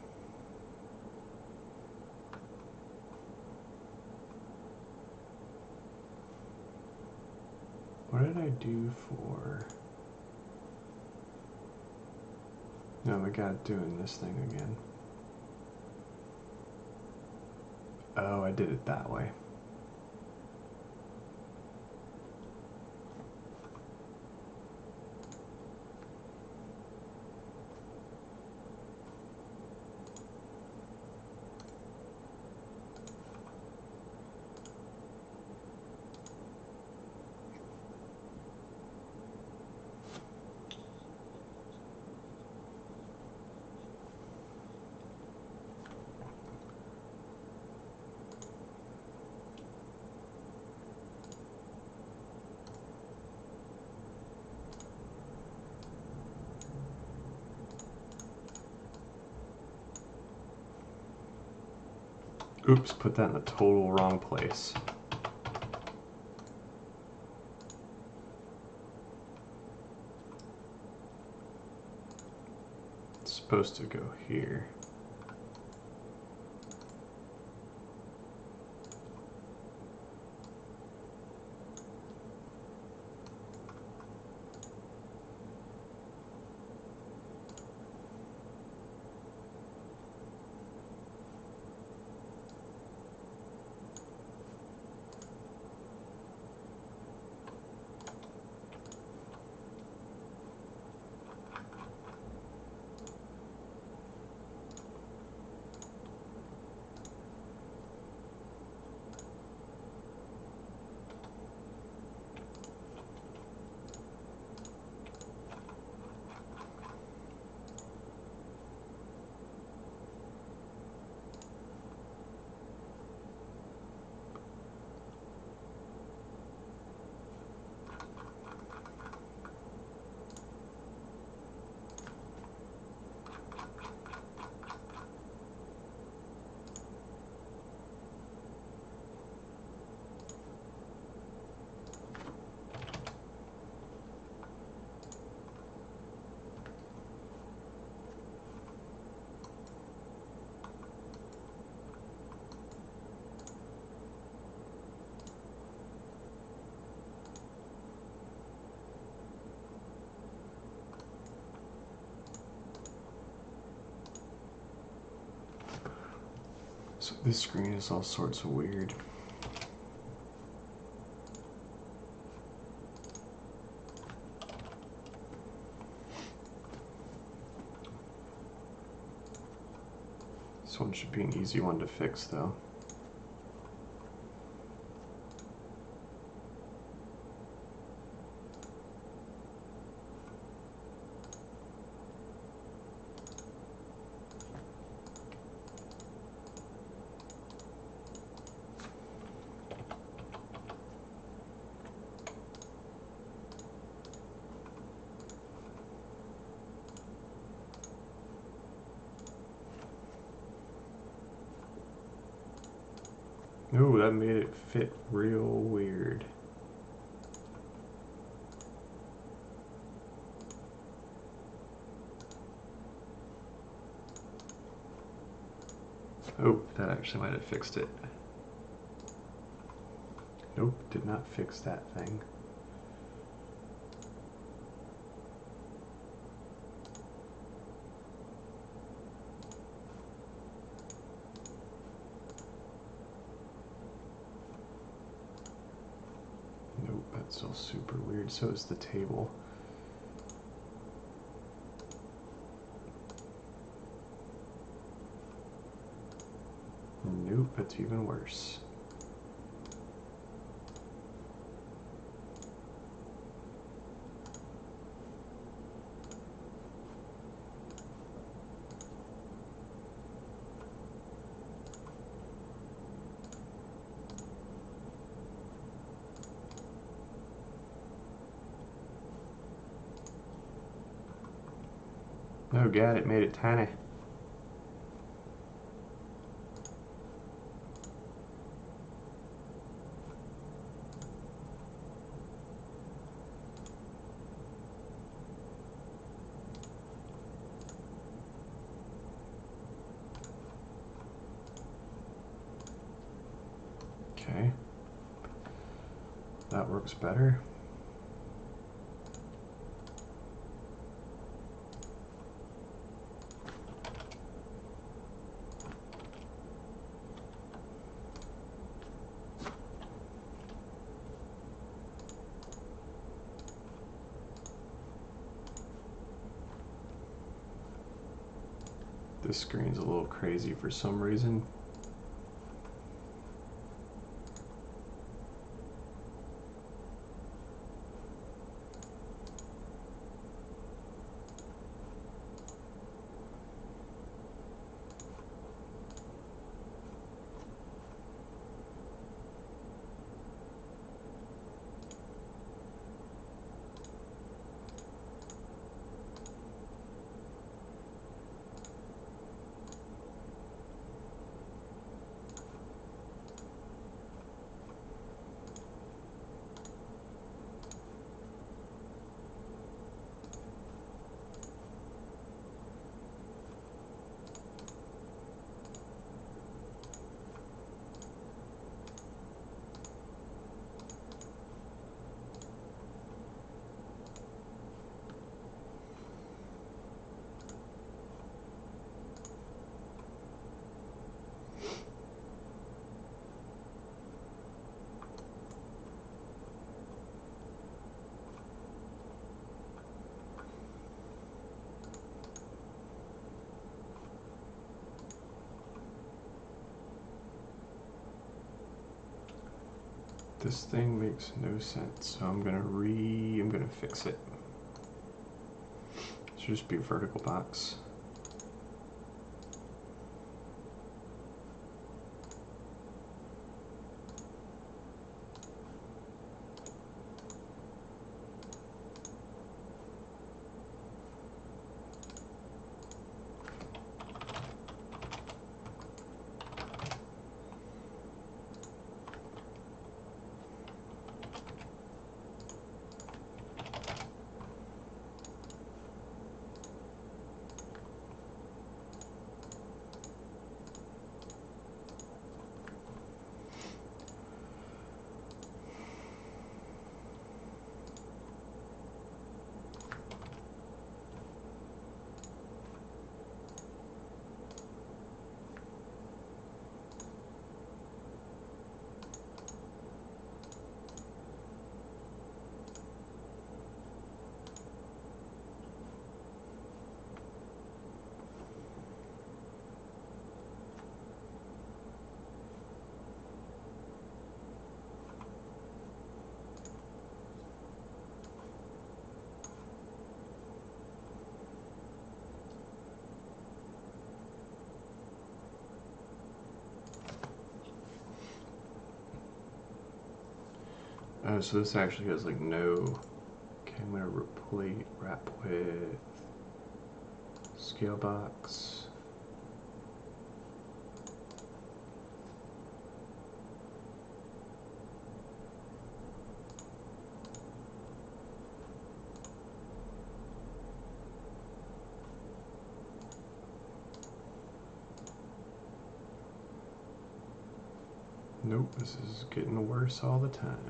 What did I do for... No, my God, doing this thing again. Oh, I did it that way. Oops, put that in the total wrong place. It's supposed to go here. So this screen is all sorts of weird. This one should be an easy one to fix though. Ooh, that made it fit real weird. Oh, that actually might have fixed it. Nope, did not fix that thing. Nope, that's still super weird. So is the table. Nope, that's even worse. Oh god, it made it tiny. Okay, that works better. This screen's a little crazy for some reason. This thing makes no sense, so I'm gonna fix it. It should just be a vertical box. Oh, so this actually has like no. Okay, I'm gonna wrap with scale box. Nope, this is getting worse all the time.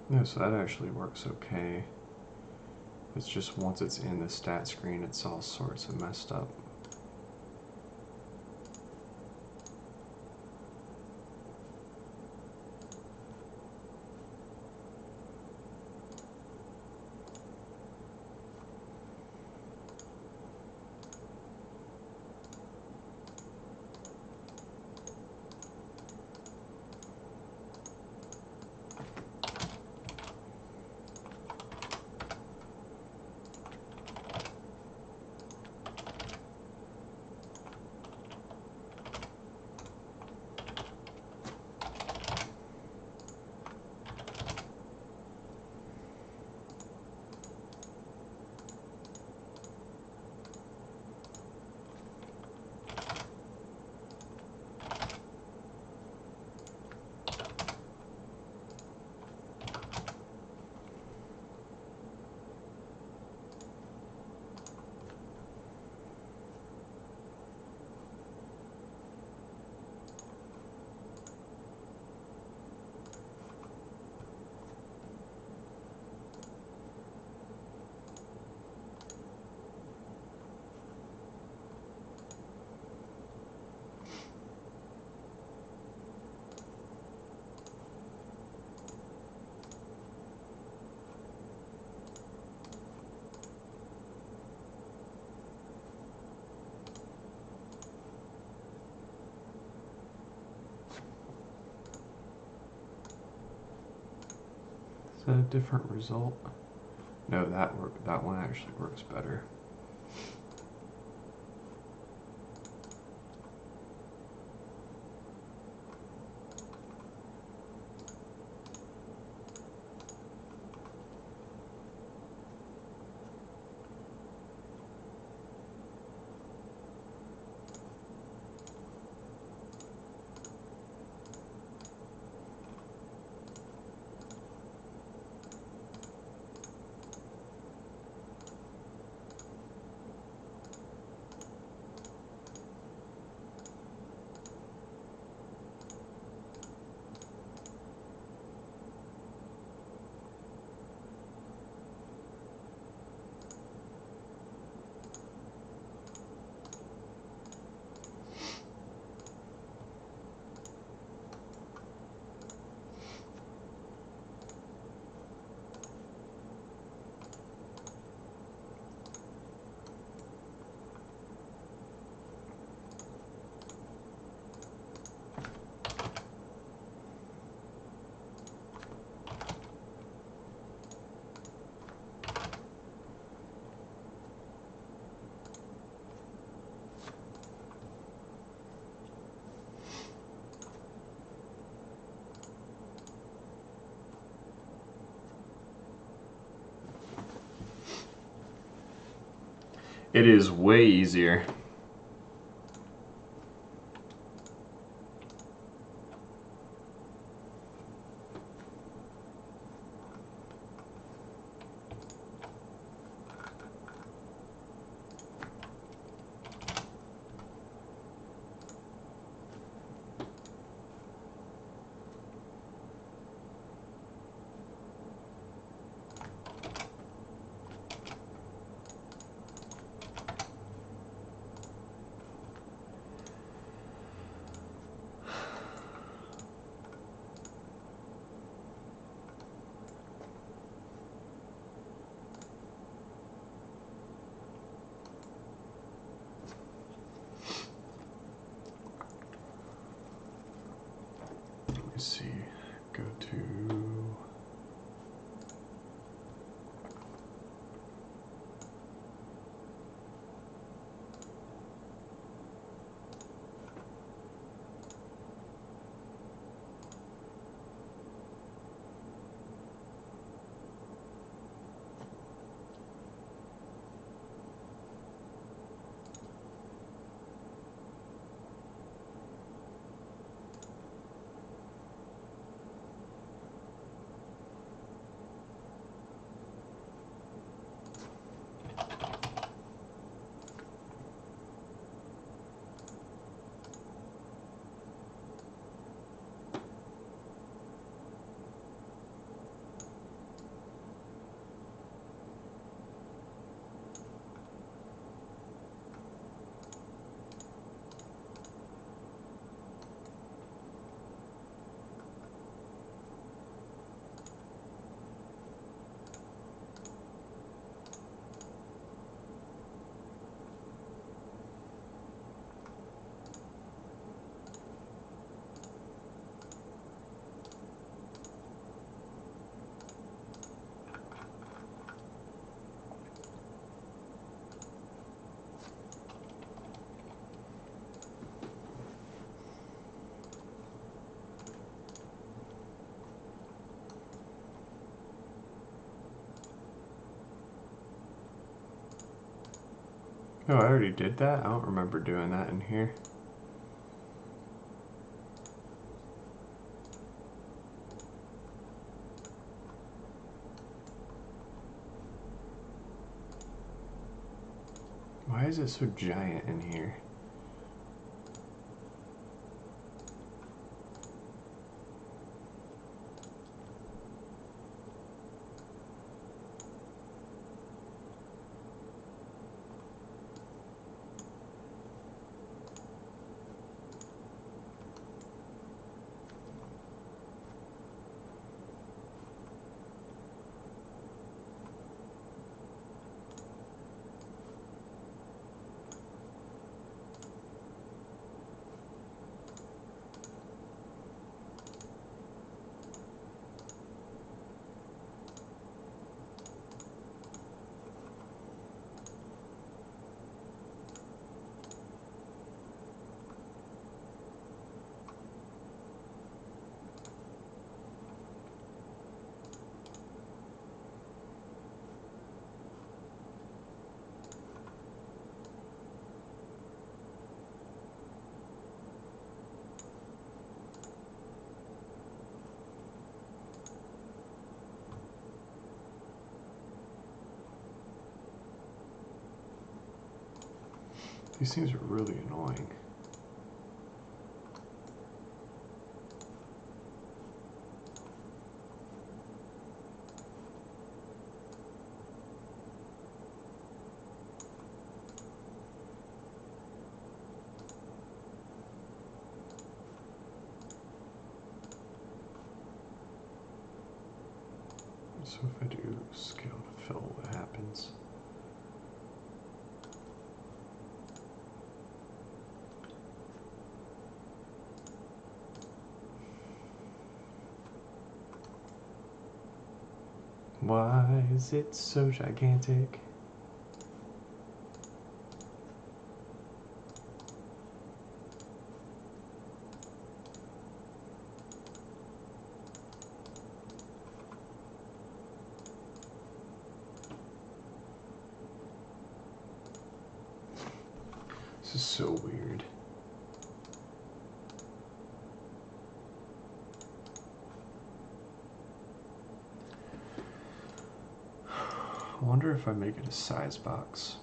No, so that actually works okay. It's just once it's in the stat screen, it's all sorts of messed up. Is that a different result? No, that one actually works better. It is way easier. Let's see, go to, oh, I already did that? I don't remember doing that in here. Why is it so giant in here? These things are really annoying. So if I do scale to fill, what happens? Why is it so gigantic? This is so weird. I wonder if I make it a size box.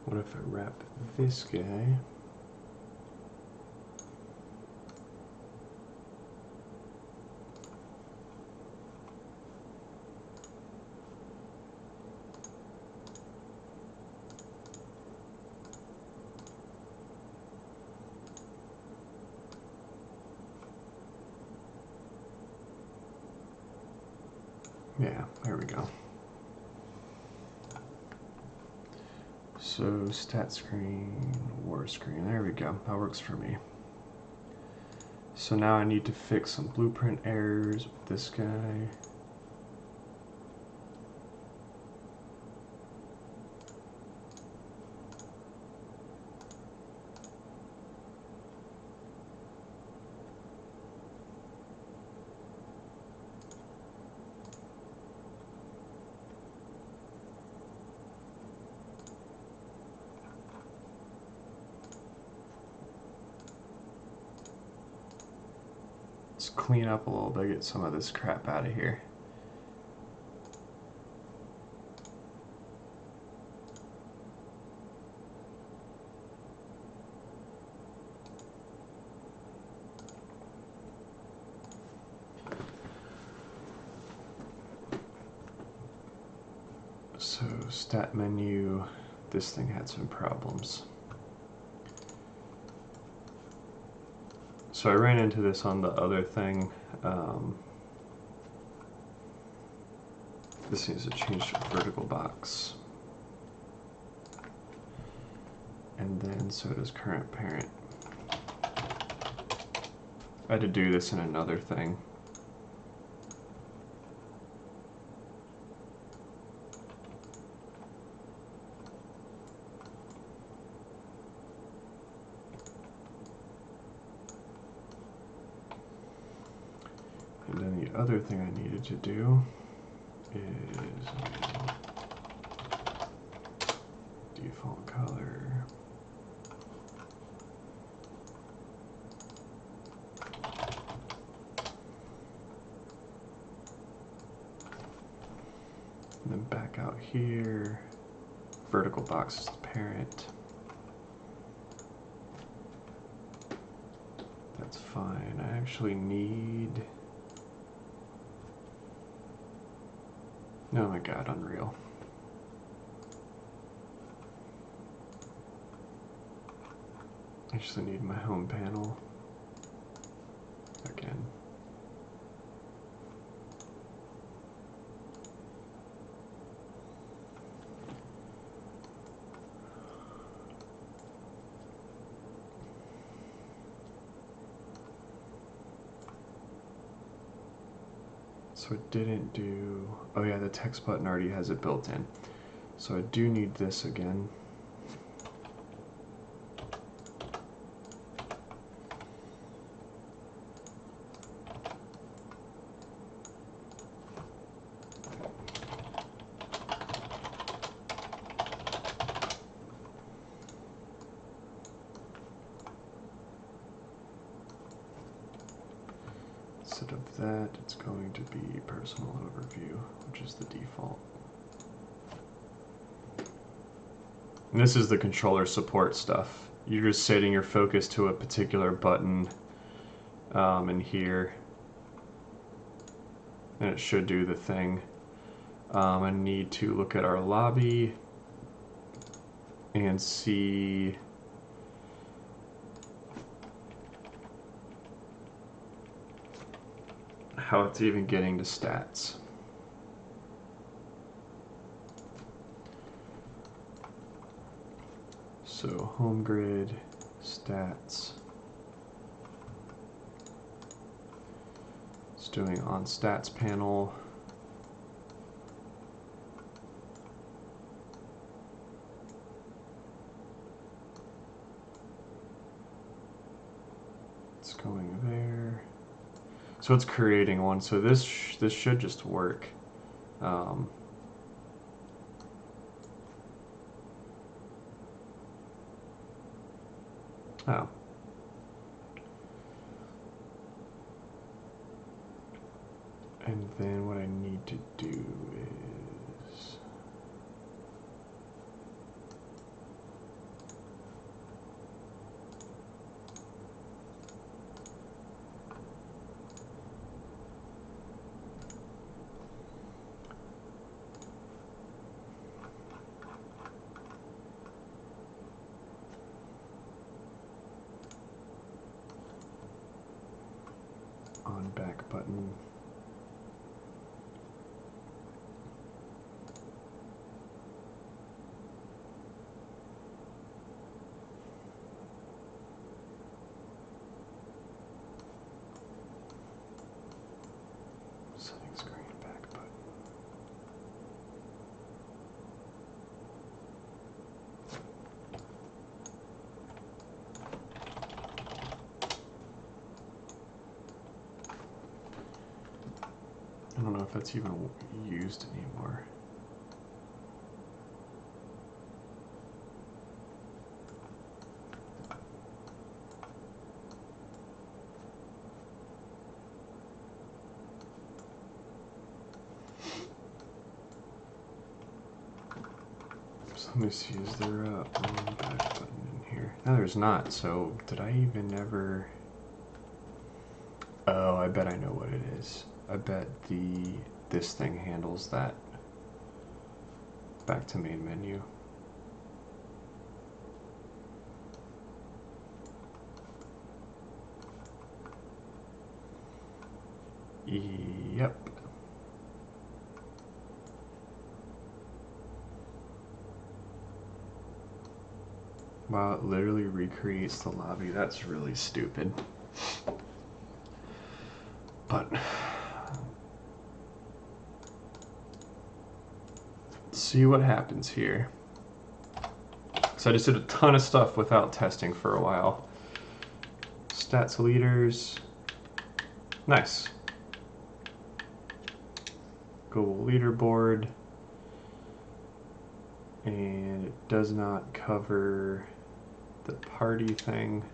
What if I wrap this guy? Yeah, there we go. So stat screen, war screen, there we go. That works for me. So now I need to fix some blueprint errors with this guy. Let's clean up a little bit, get some of this crap out of here. So stat menu, this thing had some problems. So I ran into this on the other thing. This needs to change to vertical box. And then so does current parent. I had to do this in another thing. And then the other thing I needed to do is default color. And then back out here, vertical box is the parent. That's fine. I actually need, oh my god, Unreal. I actually need my home panel again. So it didn't do, oh yeah, the text button already has it built in. So I do need this again. Instead of that, it's going to be personal overview, which is the default. And this is the controller support stuff. You're just setting your focus to a particular button in here, and it should do the thing. I need to look at our lobby and see how it's even getting to stats. So home grid, stats. It's doing on stats panel. It's going there. So it's creating one. So this should just work. Oh. And then what I need to do is Setting screen back button. I don't know if that's even used anymore. So let me see, is there a back button in here? No, there's not, so did I even ever... Oh, I bet I know what it is. I bet this thing handles that. Back to main menu. Yep. Wow, it literally recreates the lobby. That's really stupid. But see what happens here. So I just did a ton of stuff without testing for a while. Stats leaders. Nice. Global leaderboard. And it does not cover the party thing.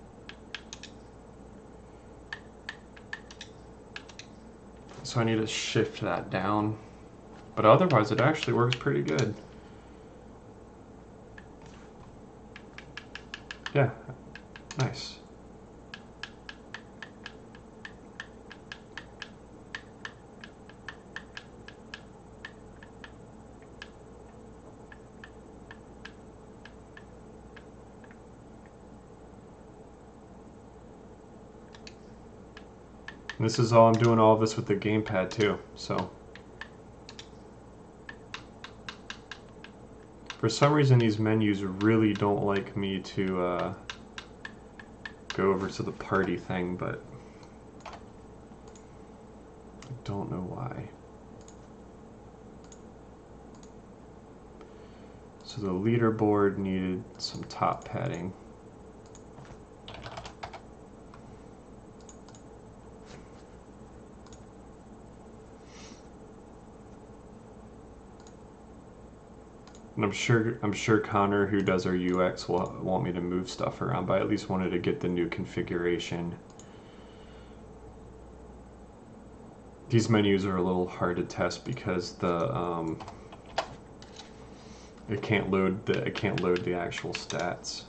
So I need to shift that down. But otherwise it actually works pretty good. Yeah, nice. And this is all, I'm doing all of this with the gamepad too, so. For some reason these menus really don't like me to go over to the party thing, but I don't know why. So the leaderboard needed some top padding. And I'm sure Connor, who does our UX, will want me to move stuff around, but I at least wanted to get the new configuration. These menus are a little hard to test because the it can't load the actual stats.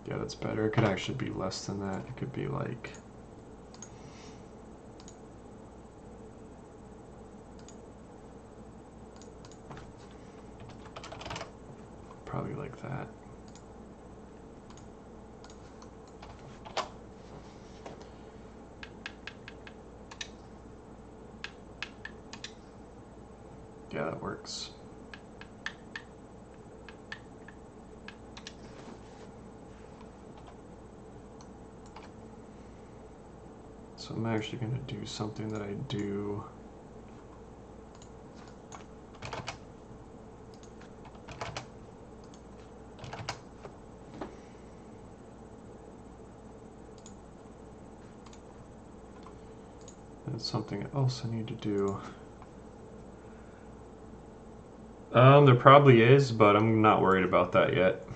Yeah, that's better. It could actually be less than that. It could be like probably like that. Yeah, that works. So I'm actually going to do something that I do. That's something else I need to do. There probably is, but I'm not worried about that yet.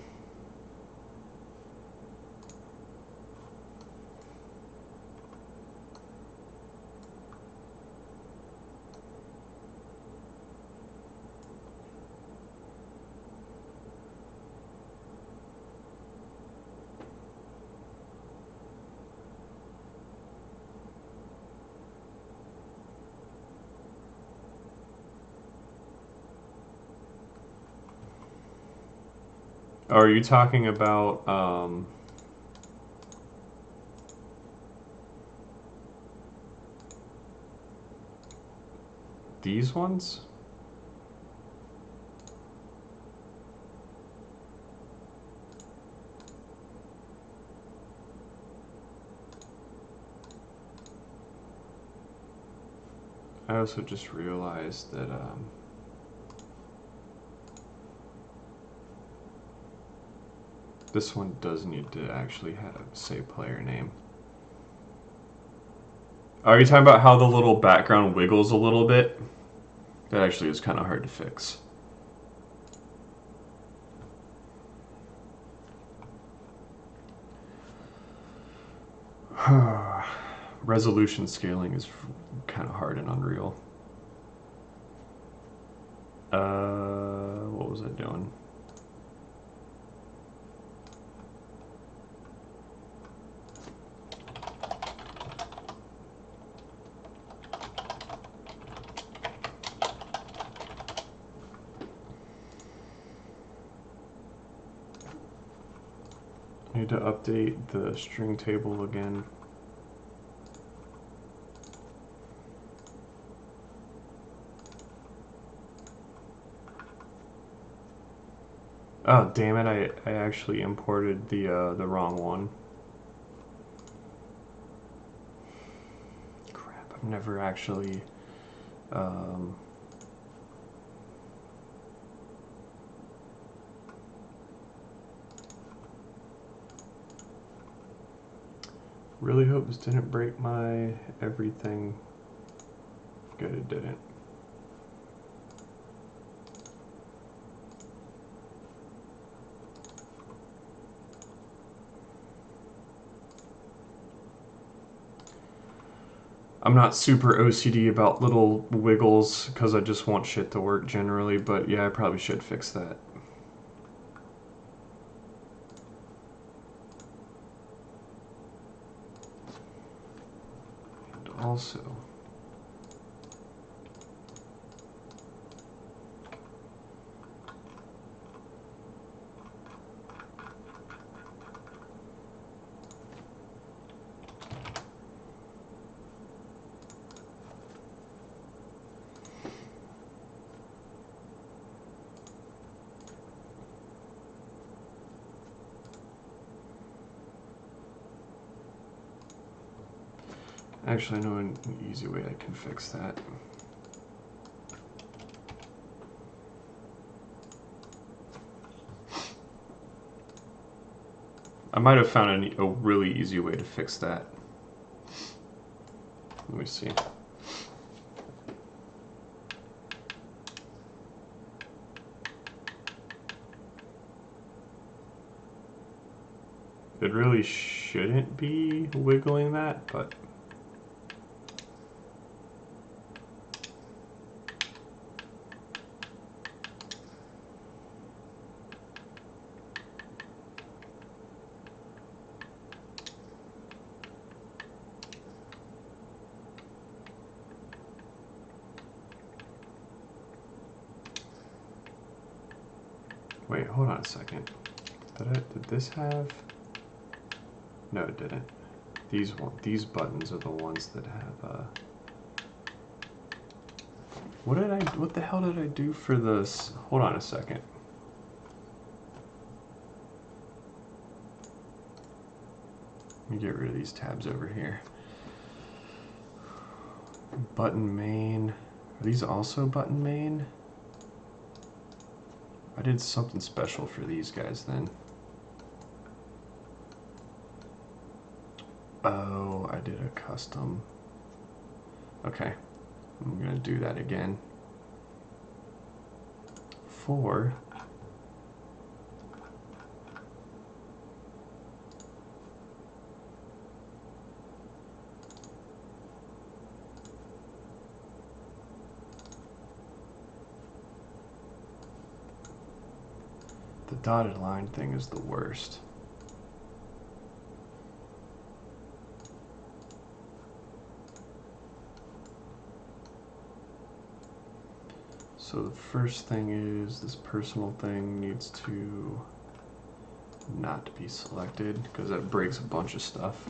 Are you talking about these ones? I also just realized that this one does need to actually have say player name. Are you talking about how the little background wiggles a little bit? That actually is kind of hard to fix. Resolution scaling is kind of hard in Unreal. What was I doing? I need to update the string table again. Oh damn it! I actually imported the wrong one. Crap! I've never actually. Really hope this didn't break my everything. Good, it didn't. I'm not super OCD about little wiggles because I just want shit to work generally, but yeah, I probably should fix that. And also, actually, I know an easy way I can fix that. I might have found a really easy way to fix that. Let me see. It really shouldn't be wiggling that, but wait, hold on a second. Did this have? No, it didn't. These buttons are the ones that have. What the hell did I do for this? Hold on a second. Let me get rid of these tabs over here. Button main. Are these also button main? I did something special for these guys then. Oh, I did a custom. Okay, I'm gonna do that again. For the dotted line thing is the worst. So the first thing is this personal thing needs to not to be selected because that breaks a bunch of stuff.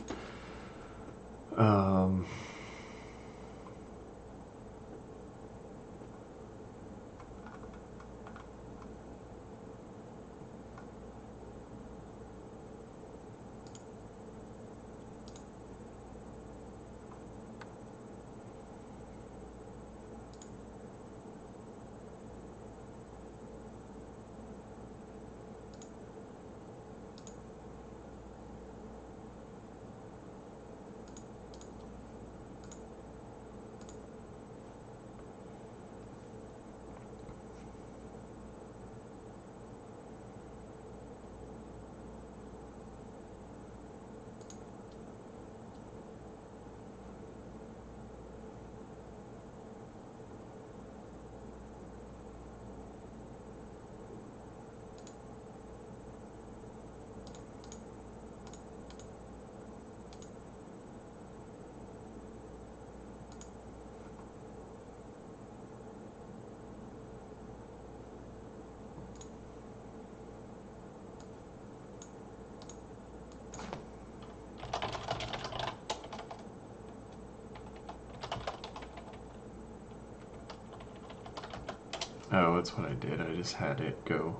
Oh, that's what I did. I just had it go.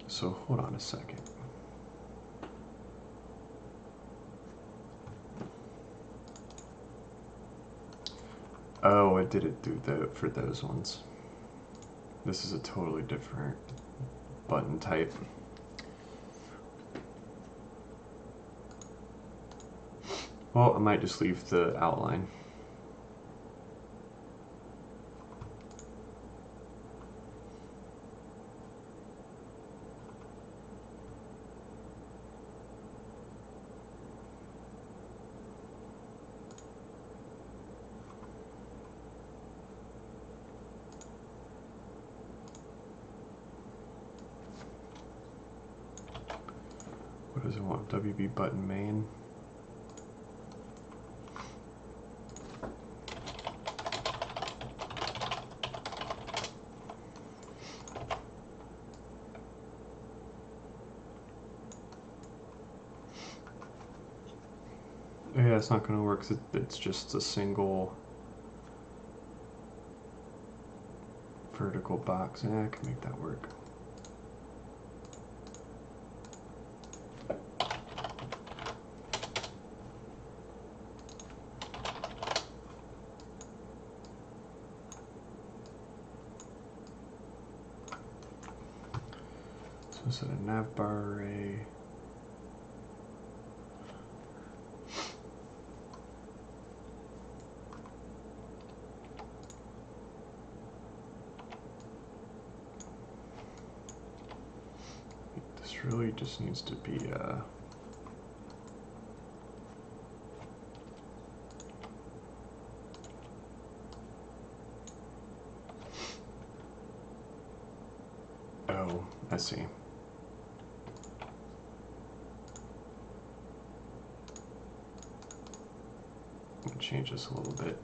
So hold on a second. Oh, I did it through for those ones. This is a totally different button type. Well, I might just leave the outline. What does it want? WB button main. Yeah, it's not going to work because it's just a single vertical box. Yeah, I can make that work. So instead of nav bar array, this really just needs to be oh, I see. I'm gonna change this a little bit.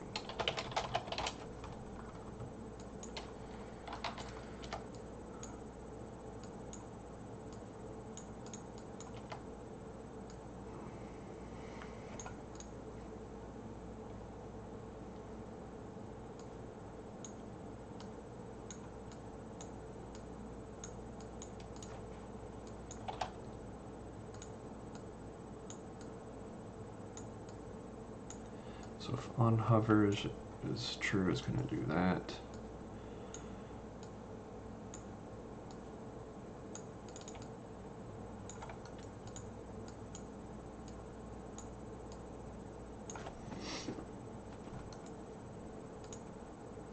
So if on hover is true, it's going to do that.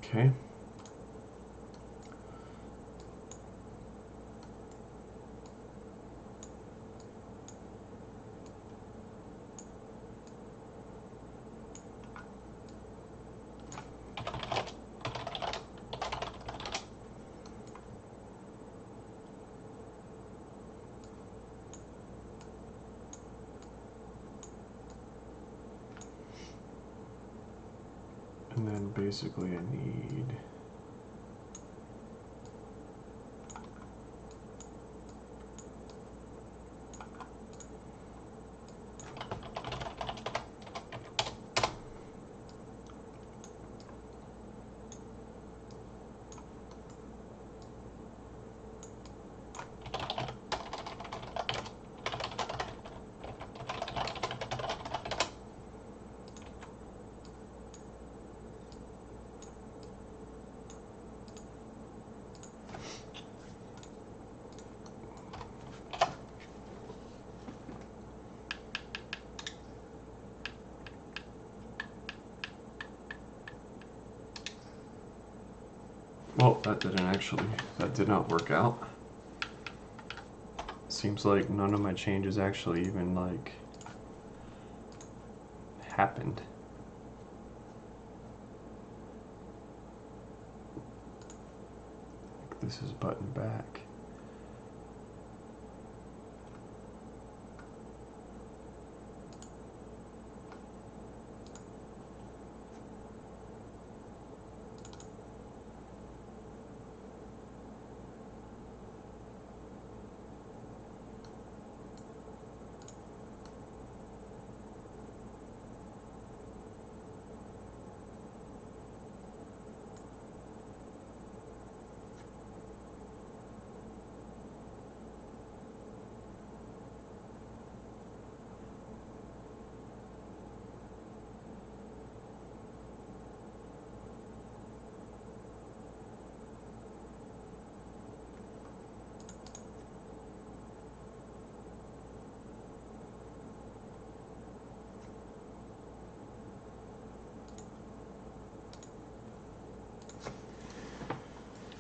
Okay. And then basically I need Well, that did not work out. Seems like none of my changes actually even like happened. This is button back.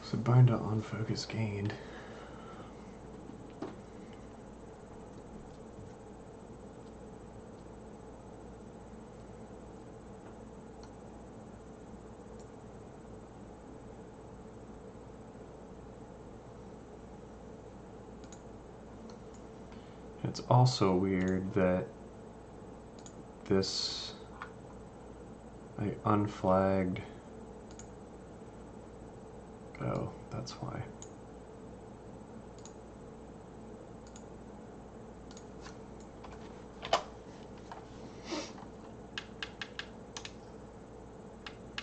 So bind to on focus gained. It's also weird that this I unflagged. Oh, that's why.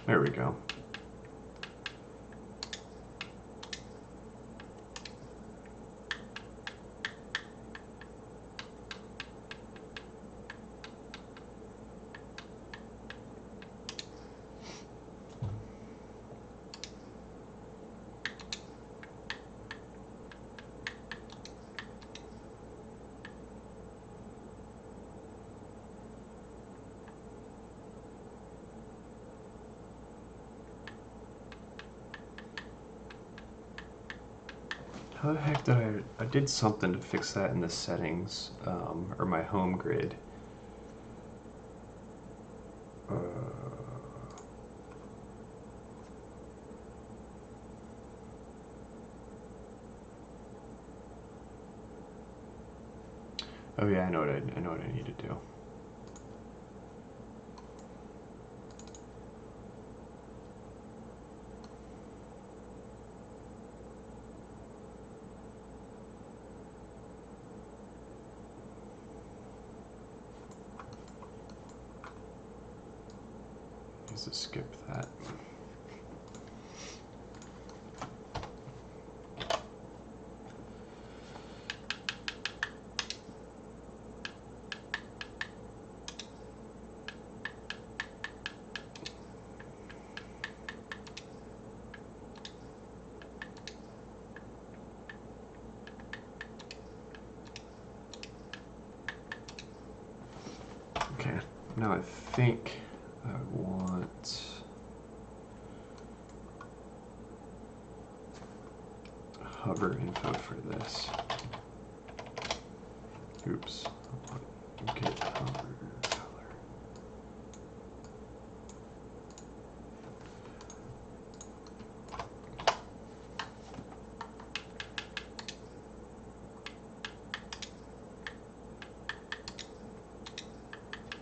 There we go. How the heck did I did something to fix that in the settings, or my home grid. Oh yeah, I know what I need to do. Needs to skip that. Okay, now I think I want hover info for this. Oops. Get hover color.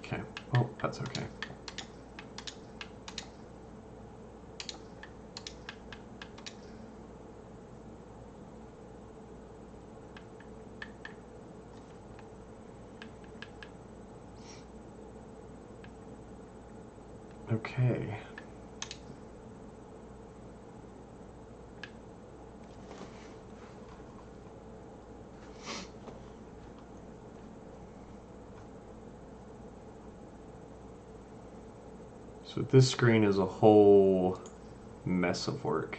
Okay. Oh, that's okay. Okay. So this screen is a whole mess of work.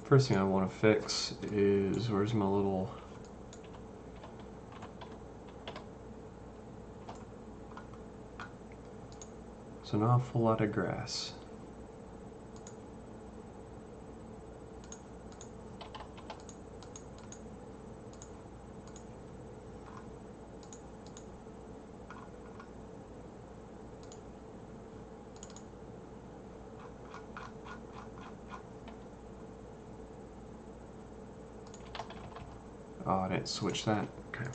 First thing I want to fix is, where's my little... It's an awful lot of grass. Oh, I didn't switch that. Okay.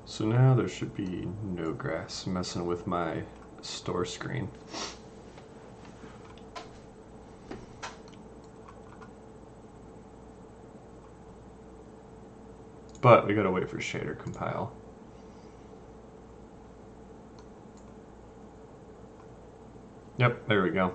So now there should be no grass messing with my store screen. But we gotta wait for shader compile. Yep, there we go.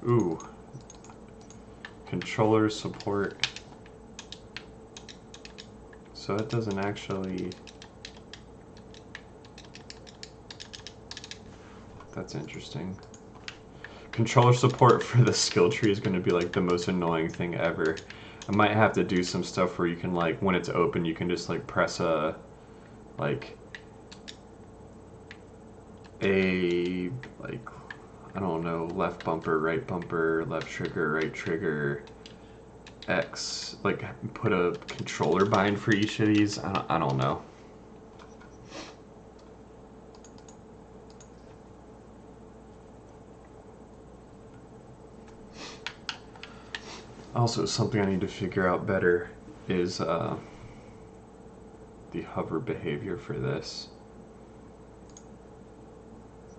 Ooh. Controller support. So it doesn't actually... That's interesting. Controller support for the skill tree is going to be like the most annoying thing ever. I might have to do some stuff where you can like, when it's open, you can just like press a, like, I don't know, left bumper, left trigger, right trigger, X, like put a controller bind for each of these. I don't know. Also, something I need to figure out better is the hover behavior for this.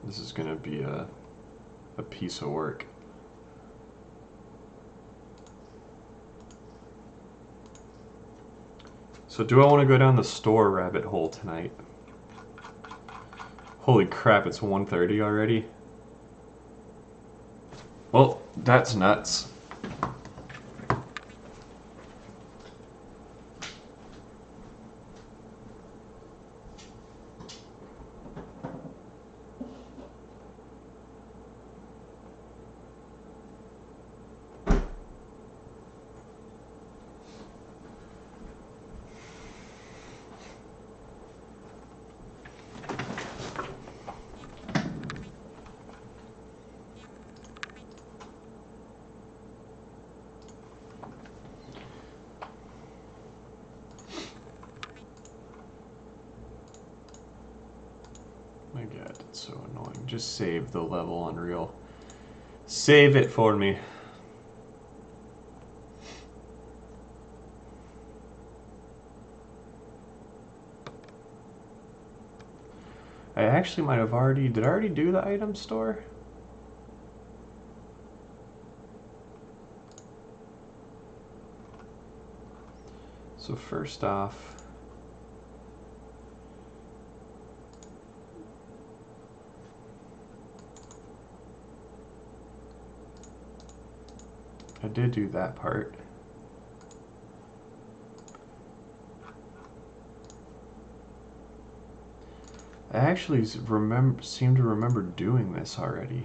This is going to be a piece of work. So do I want to go down the store rabbit hole tonight? Holy crap, it's 1:30 already? Well, that's nuts. My god, it's so annoying. Just save the level, Unreal. Save it for me. I actually might have already... Did I already do the item store? So first off... I did do that part. I actually seem to remember doing this already.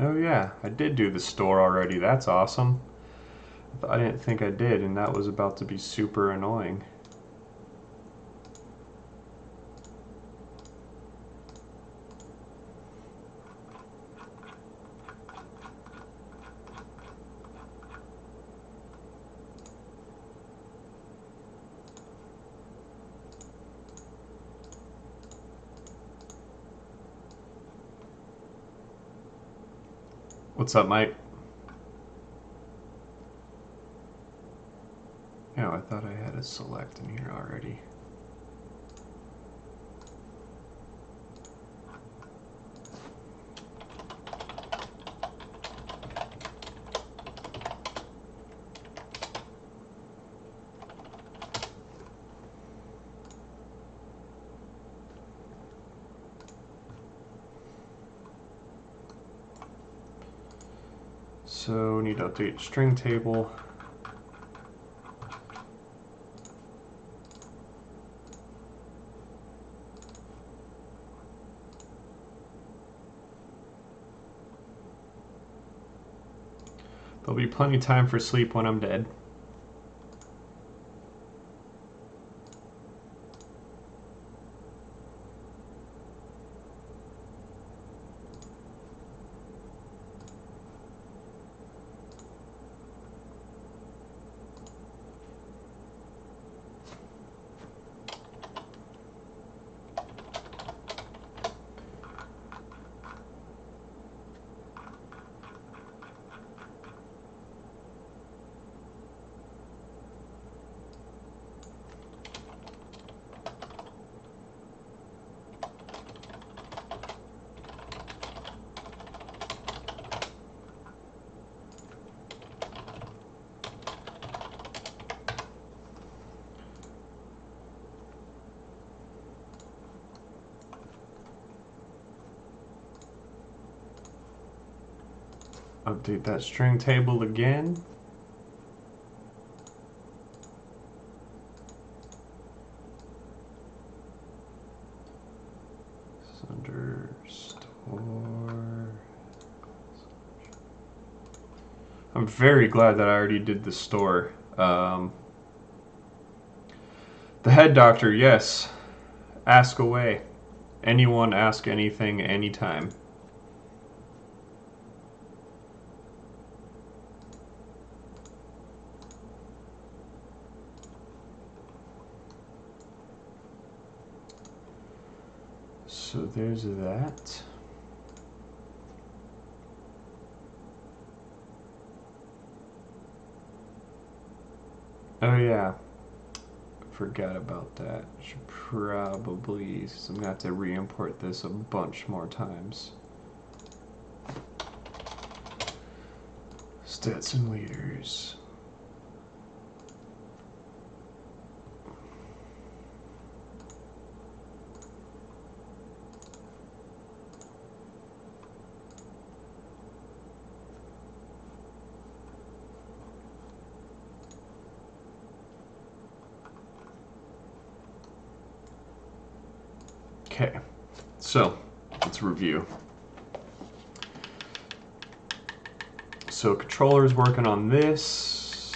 Oh yeah, I did do the store already. That's awesome. I didn't think I did, and that was about to be super annoying. What's up, Mike? Yeah, I thought I had a select in here already. So need to update string table. There'll be plenty of time for sleep when I'm dead. Update that string table again. Under store. I'm very glad that I already did the store. The head doctor, yes. Ask away. Anyone ask anything anytime. So there's that. Oh yeah, forgot about that. Should probably, so I'm gonna have to re-import this a bunch more times. Stats and leaders. Okay, so let's review. So controller's working on this.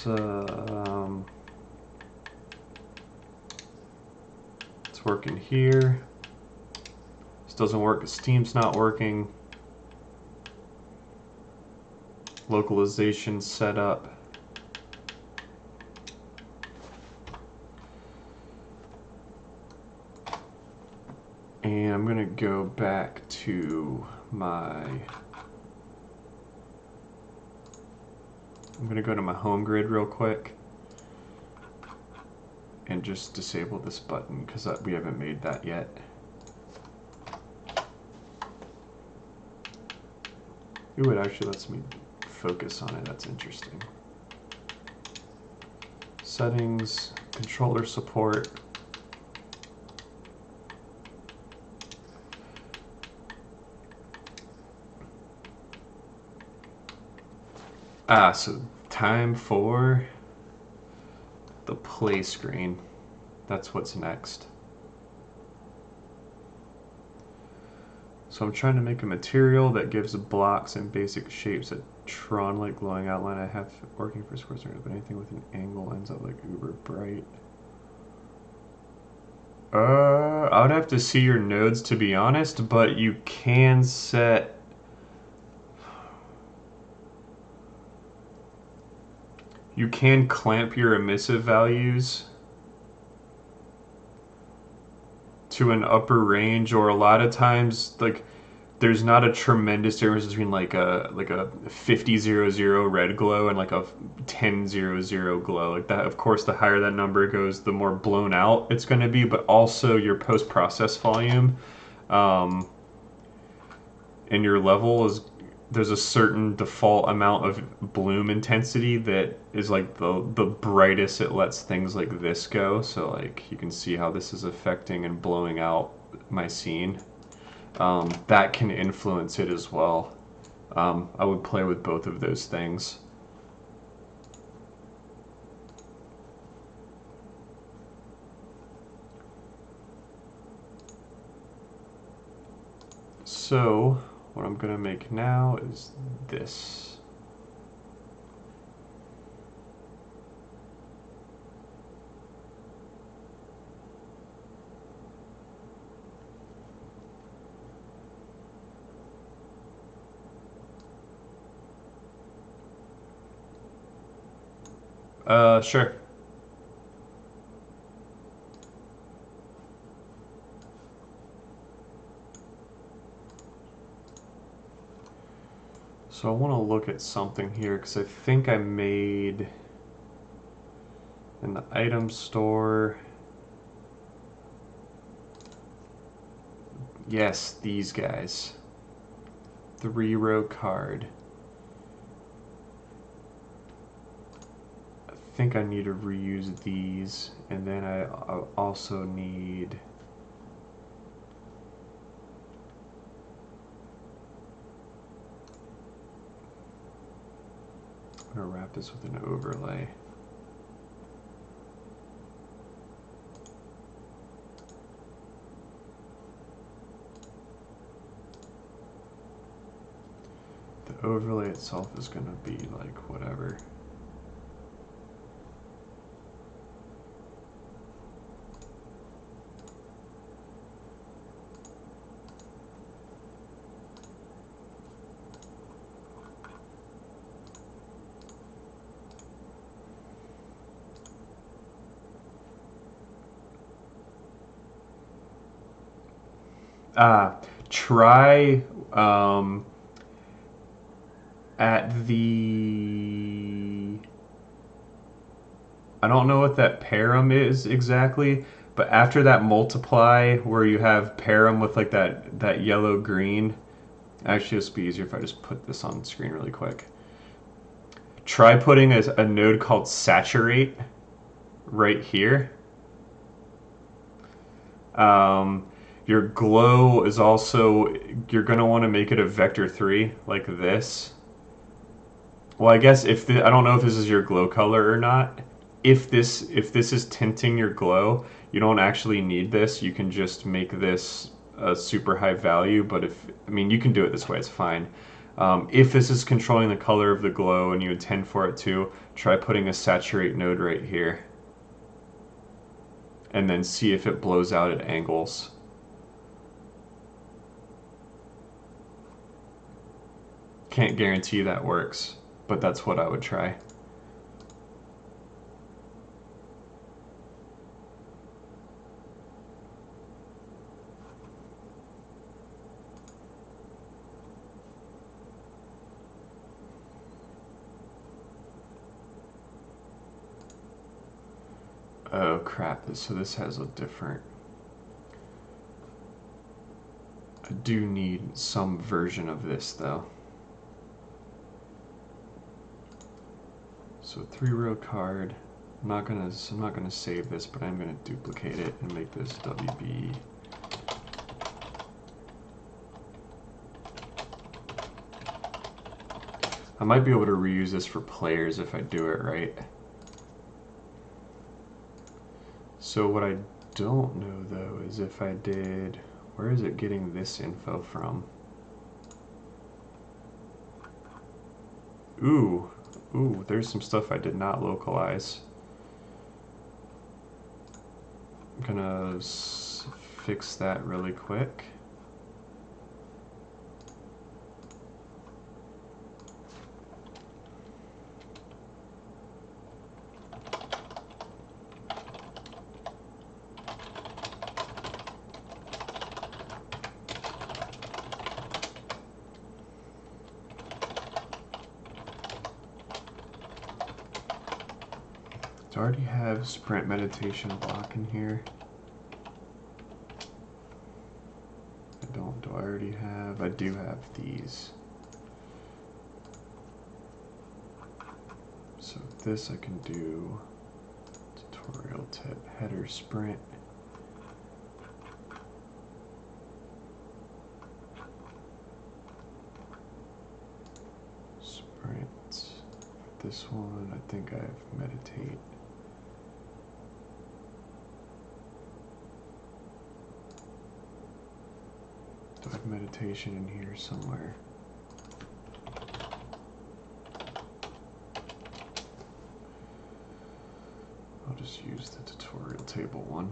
It's working here. This doesn't work because Steam's not working. localization set up. And I'm gonna go back to I'm gonna go to my home grid real quick and just disable this button because we haven't made that yet. Ooh, it actually lets me focus on it. That's interesting. Settings, controller support. So time for the play screen. That's what's next. So I'm trying to make a material that gives blocks and basic shapes a Tron-like glowing outline. I have working for squares, but anything with an angle ends up like uber bright. I would have to see your nodes to be honest, but you can set you can clamp your emissive values to an upper range, or a lot of times like there's not a tremendous difference between like a 5000 red glow and like a 1000 glow. Like that, of course, the higher that number goes, the more blown out it's going to be, but also your post-process volume and your level is there's a certain default amount of bloom intensity that is like the brightest it lets things like this go. So like you can see how this is affecting and blowing out my scene. That can influence it as well. I would play with both of those things. So what I'm going to make now is this. Sure. So I want to look at something here because I think I made in the item store. Yes, these guys. 3-row card. I think I need to reuse these, and then I also need I'm going to wrap this with an overlay. The overlay itself is going to be like whatever. Try at the I don't know what that param is exactly, but after that multiply where you have param with like that yellow green, actually it'll be easier if I just put this on screen really quick. Try putting a node called saturate right here. Your glow is also, you're going to want to make it a vector 3 like this. Well, I guess I don't know if this is your glow color or not. If this is tinting your glow, you don't actually need this. You can just make this a super high value, but I mean, you can do it this way, it's fine. If this is controlling the color of the glow and you intend for it to, try putting a saturate node right here. And then see if it blows out at angles. Can't guarantee that works. but that's what I would try. Oh crap, so this has a different... I do need some version of this though. So 3-row card. I'm not gonna save this, but I'm gonna duplicate it and make this WB. I might be able to reuse this for players if I do it right. So what I don't know though is if I did, where is it getting this info from? Ooh, there's some stuff I did not localize. I'm gonna fix that really quick. Do I already have sprint meditation block in here? I don't. Do I already have? I do have these. So this I can do. Tutorial tip, header sprint. Sprint. This one, I think I have meditate. Do I have meditation in here somewhere? I'll just use the tutorial table one.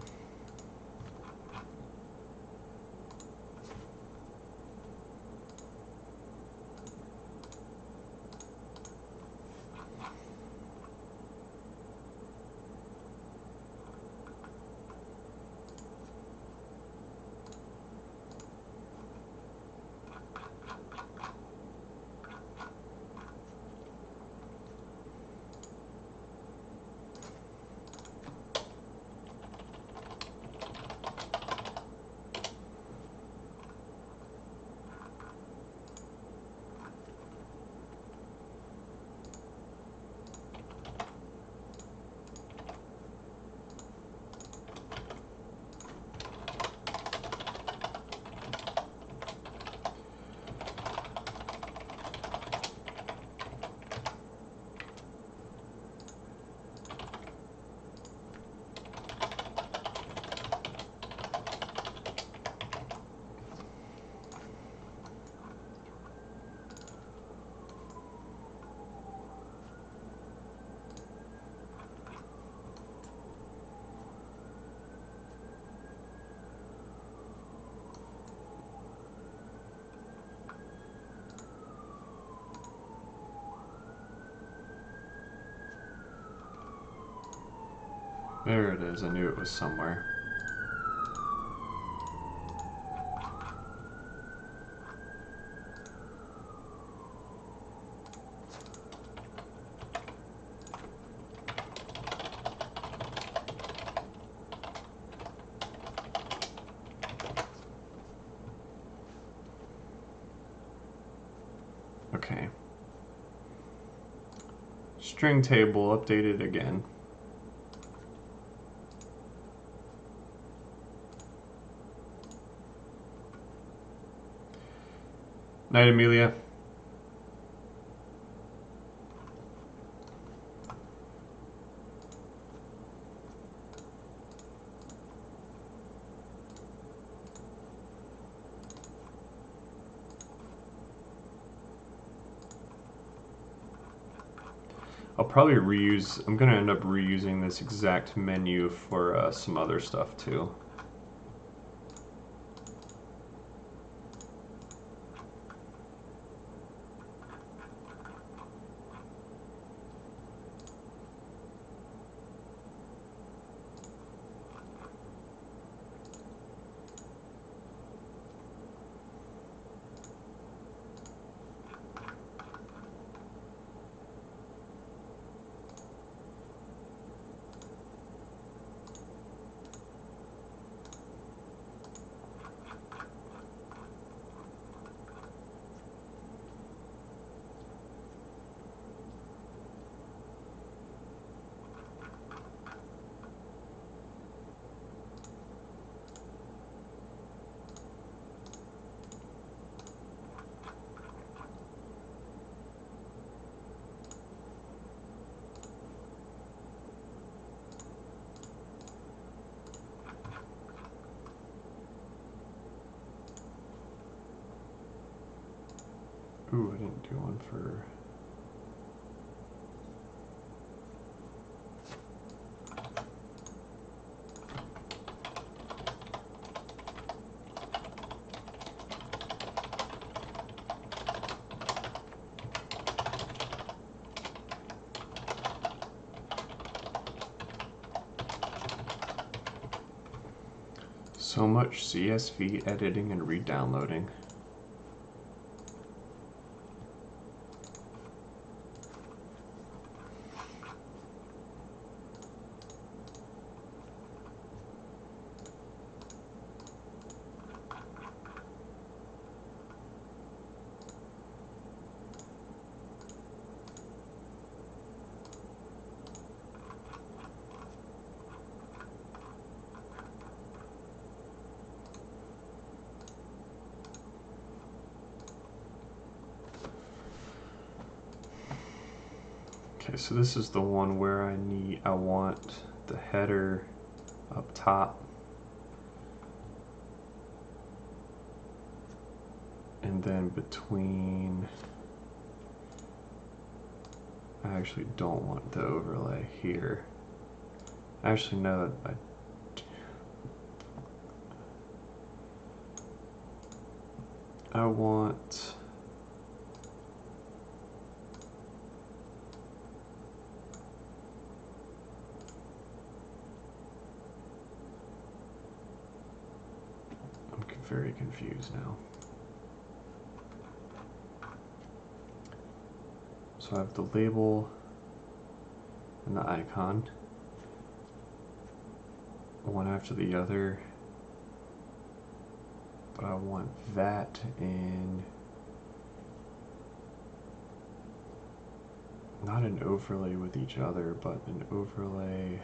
There it is, I knew it was somewhere. Okay. String table updated again. Night, Amelia. I'll probably I'm gonna end up reusing this exact menu for some other stuff too. didn't do one for... So much CSV editing and re-downloading. Okay, so this is the one where I want the header up top and then between, I actually don't want the overlay here. Actually, no, I want, I'm very confused now. So I have the label and the icon, one after the other, but I want that in, not an overlay with each other, but an overlay.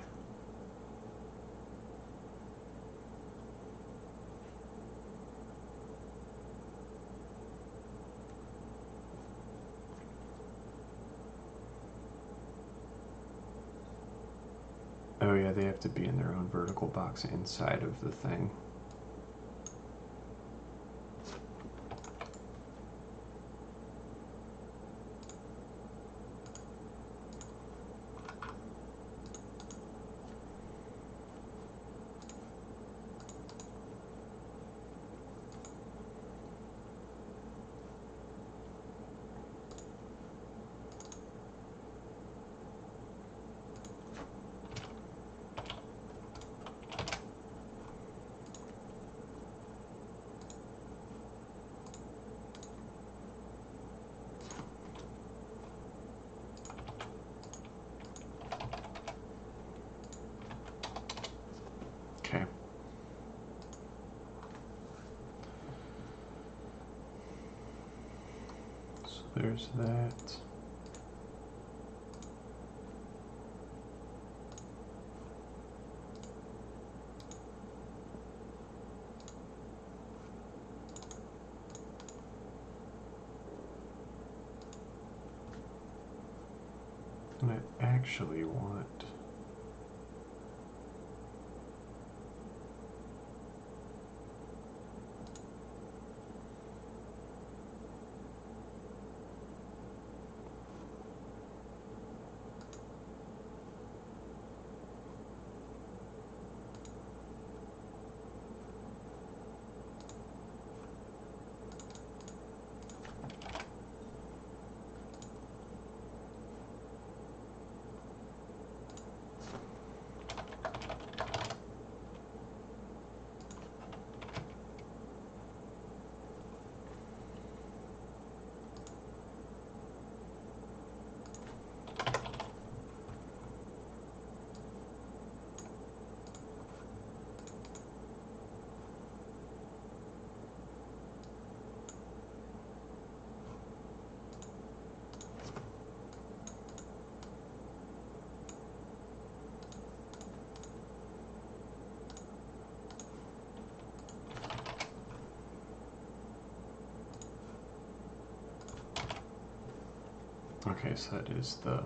Oh yeah, they have to be in their own vertical box inside of the thing. Okay. So there's that. And I actually want, okay, so that is the,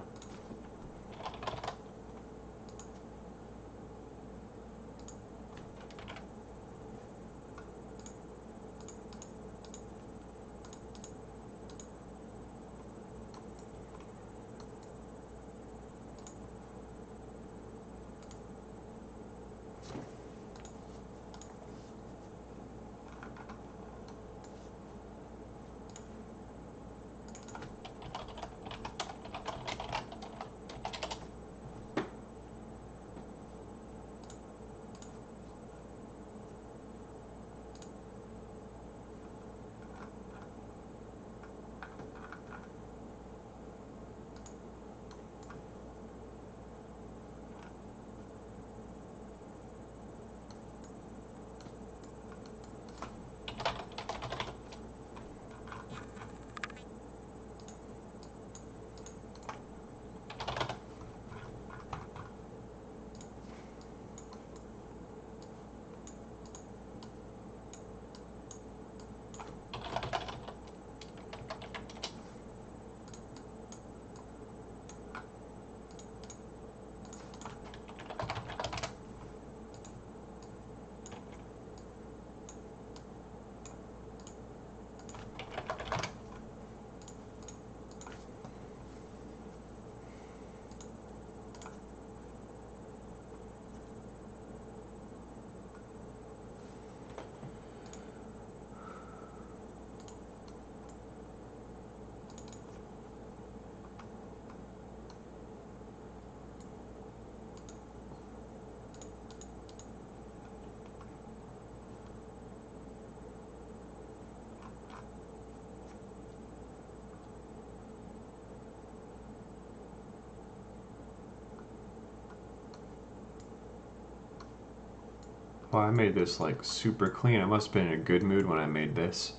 Well, I made this like super clean. I must have been in a good mood when I made this.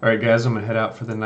All right, guys, I'm gonna head out for the night.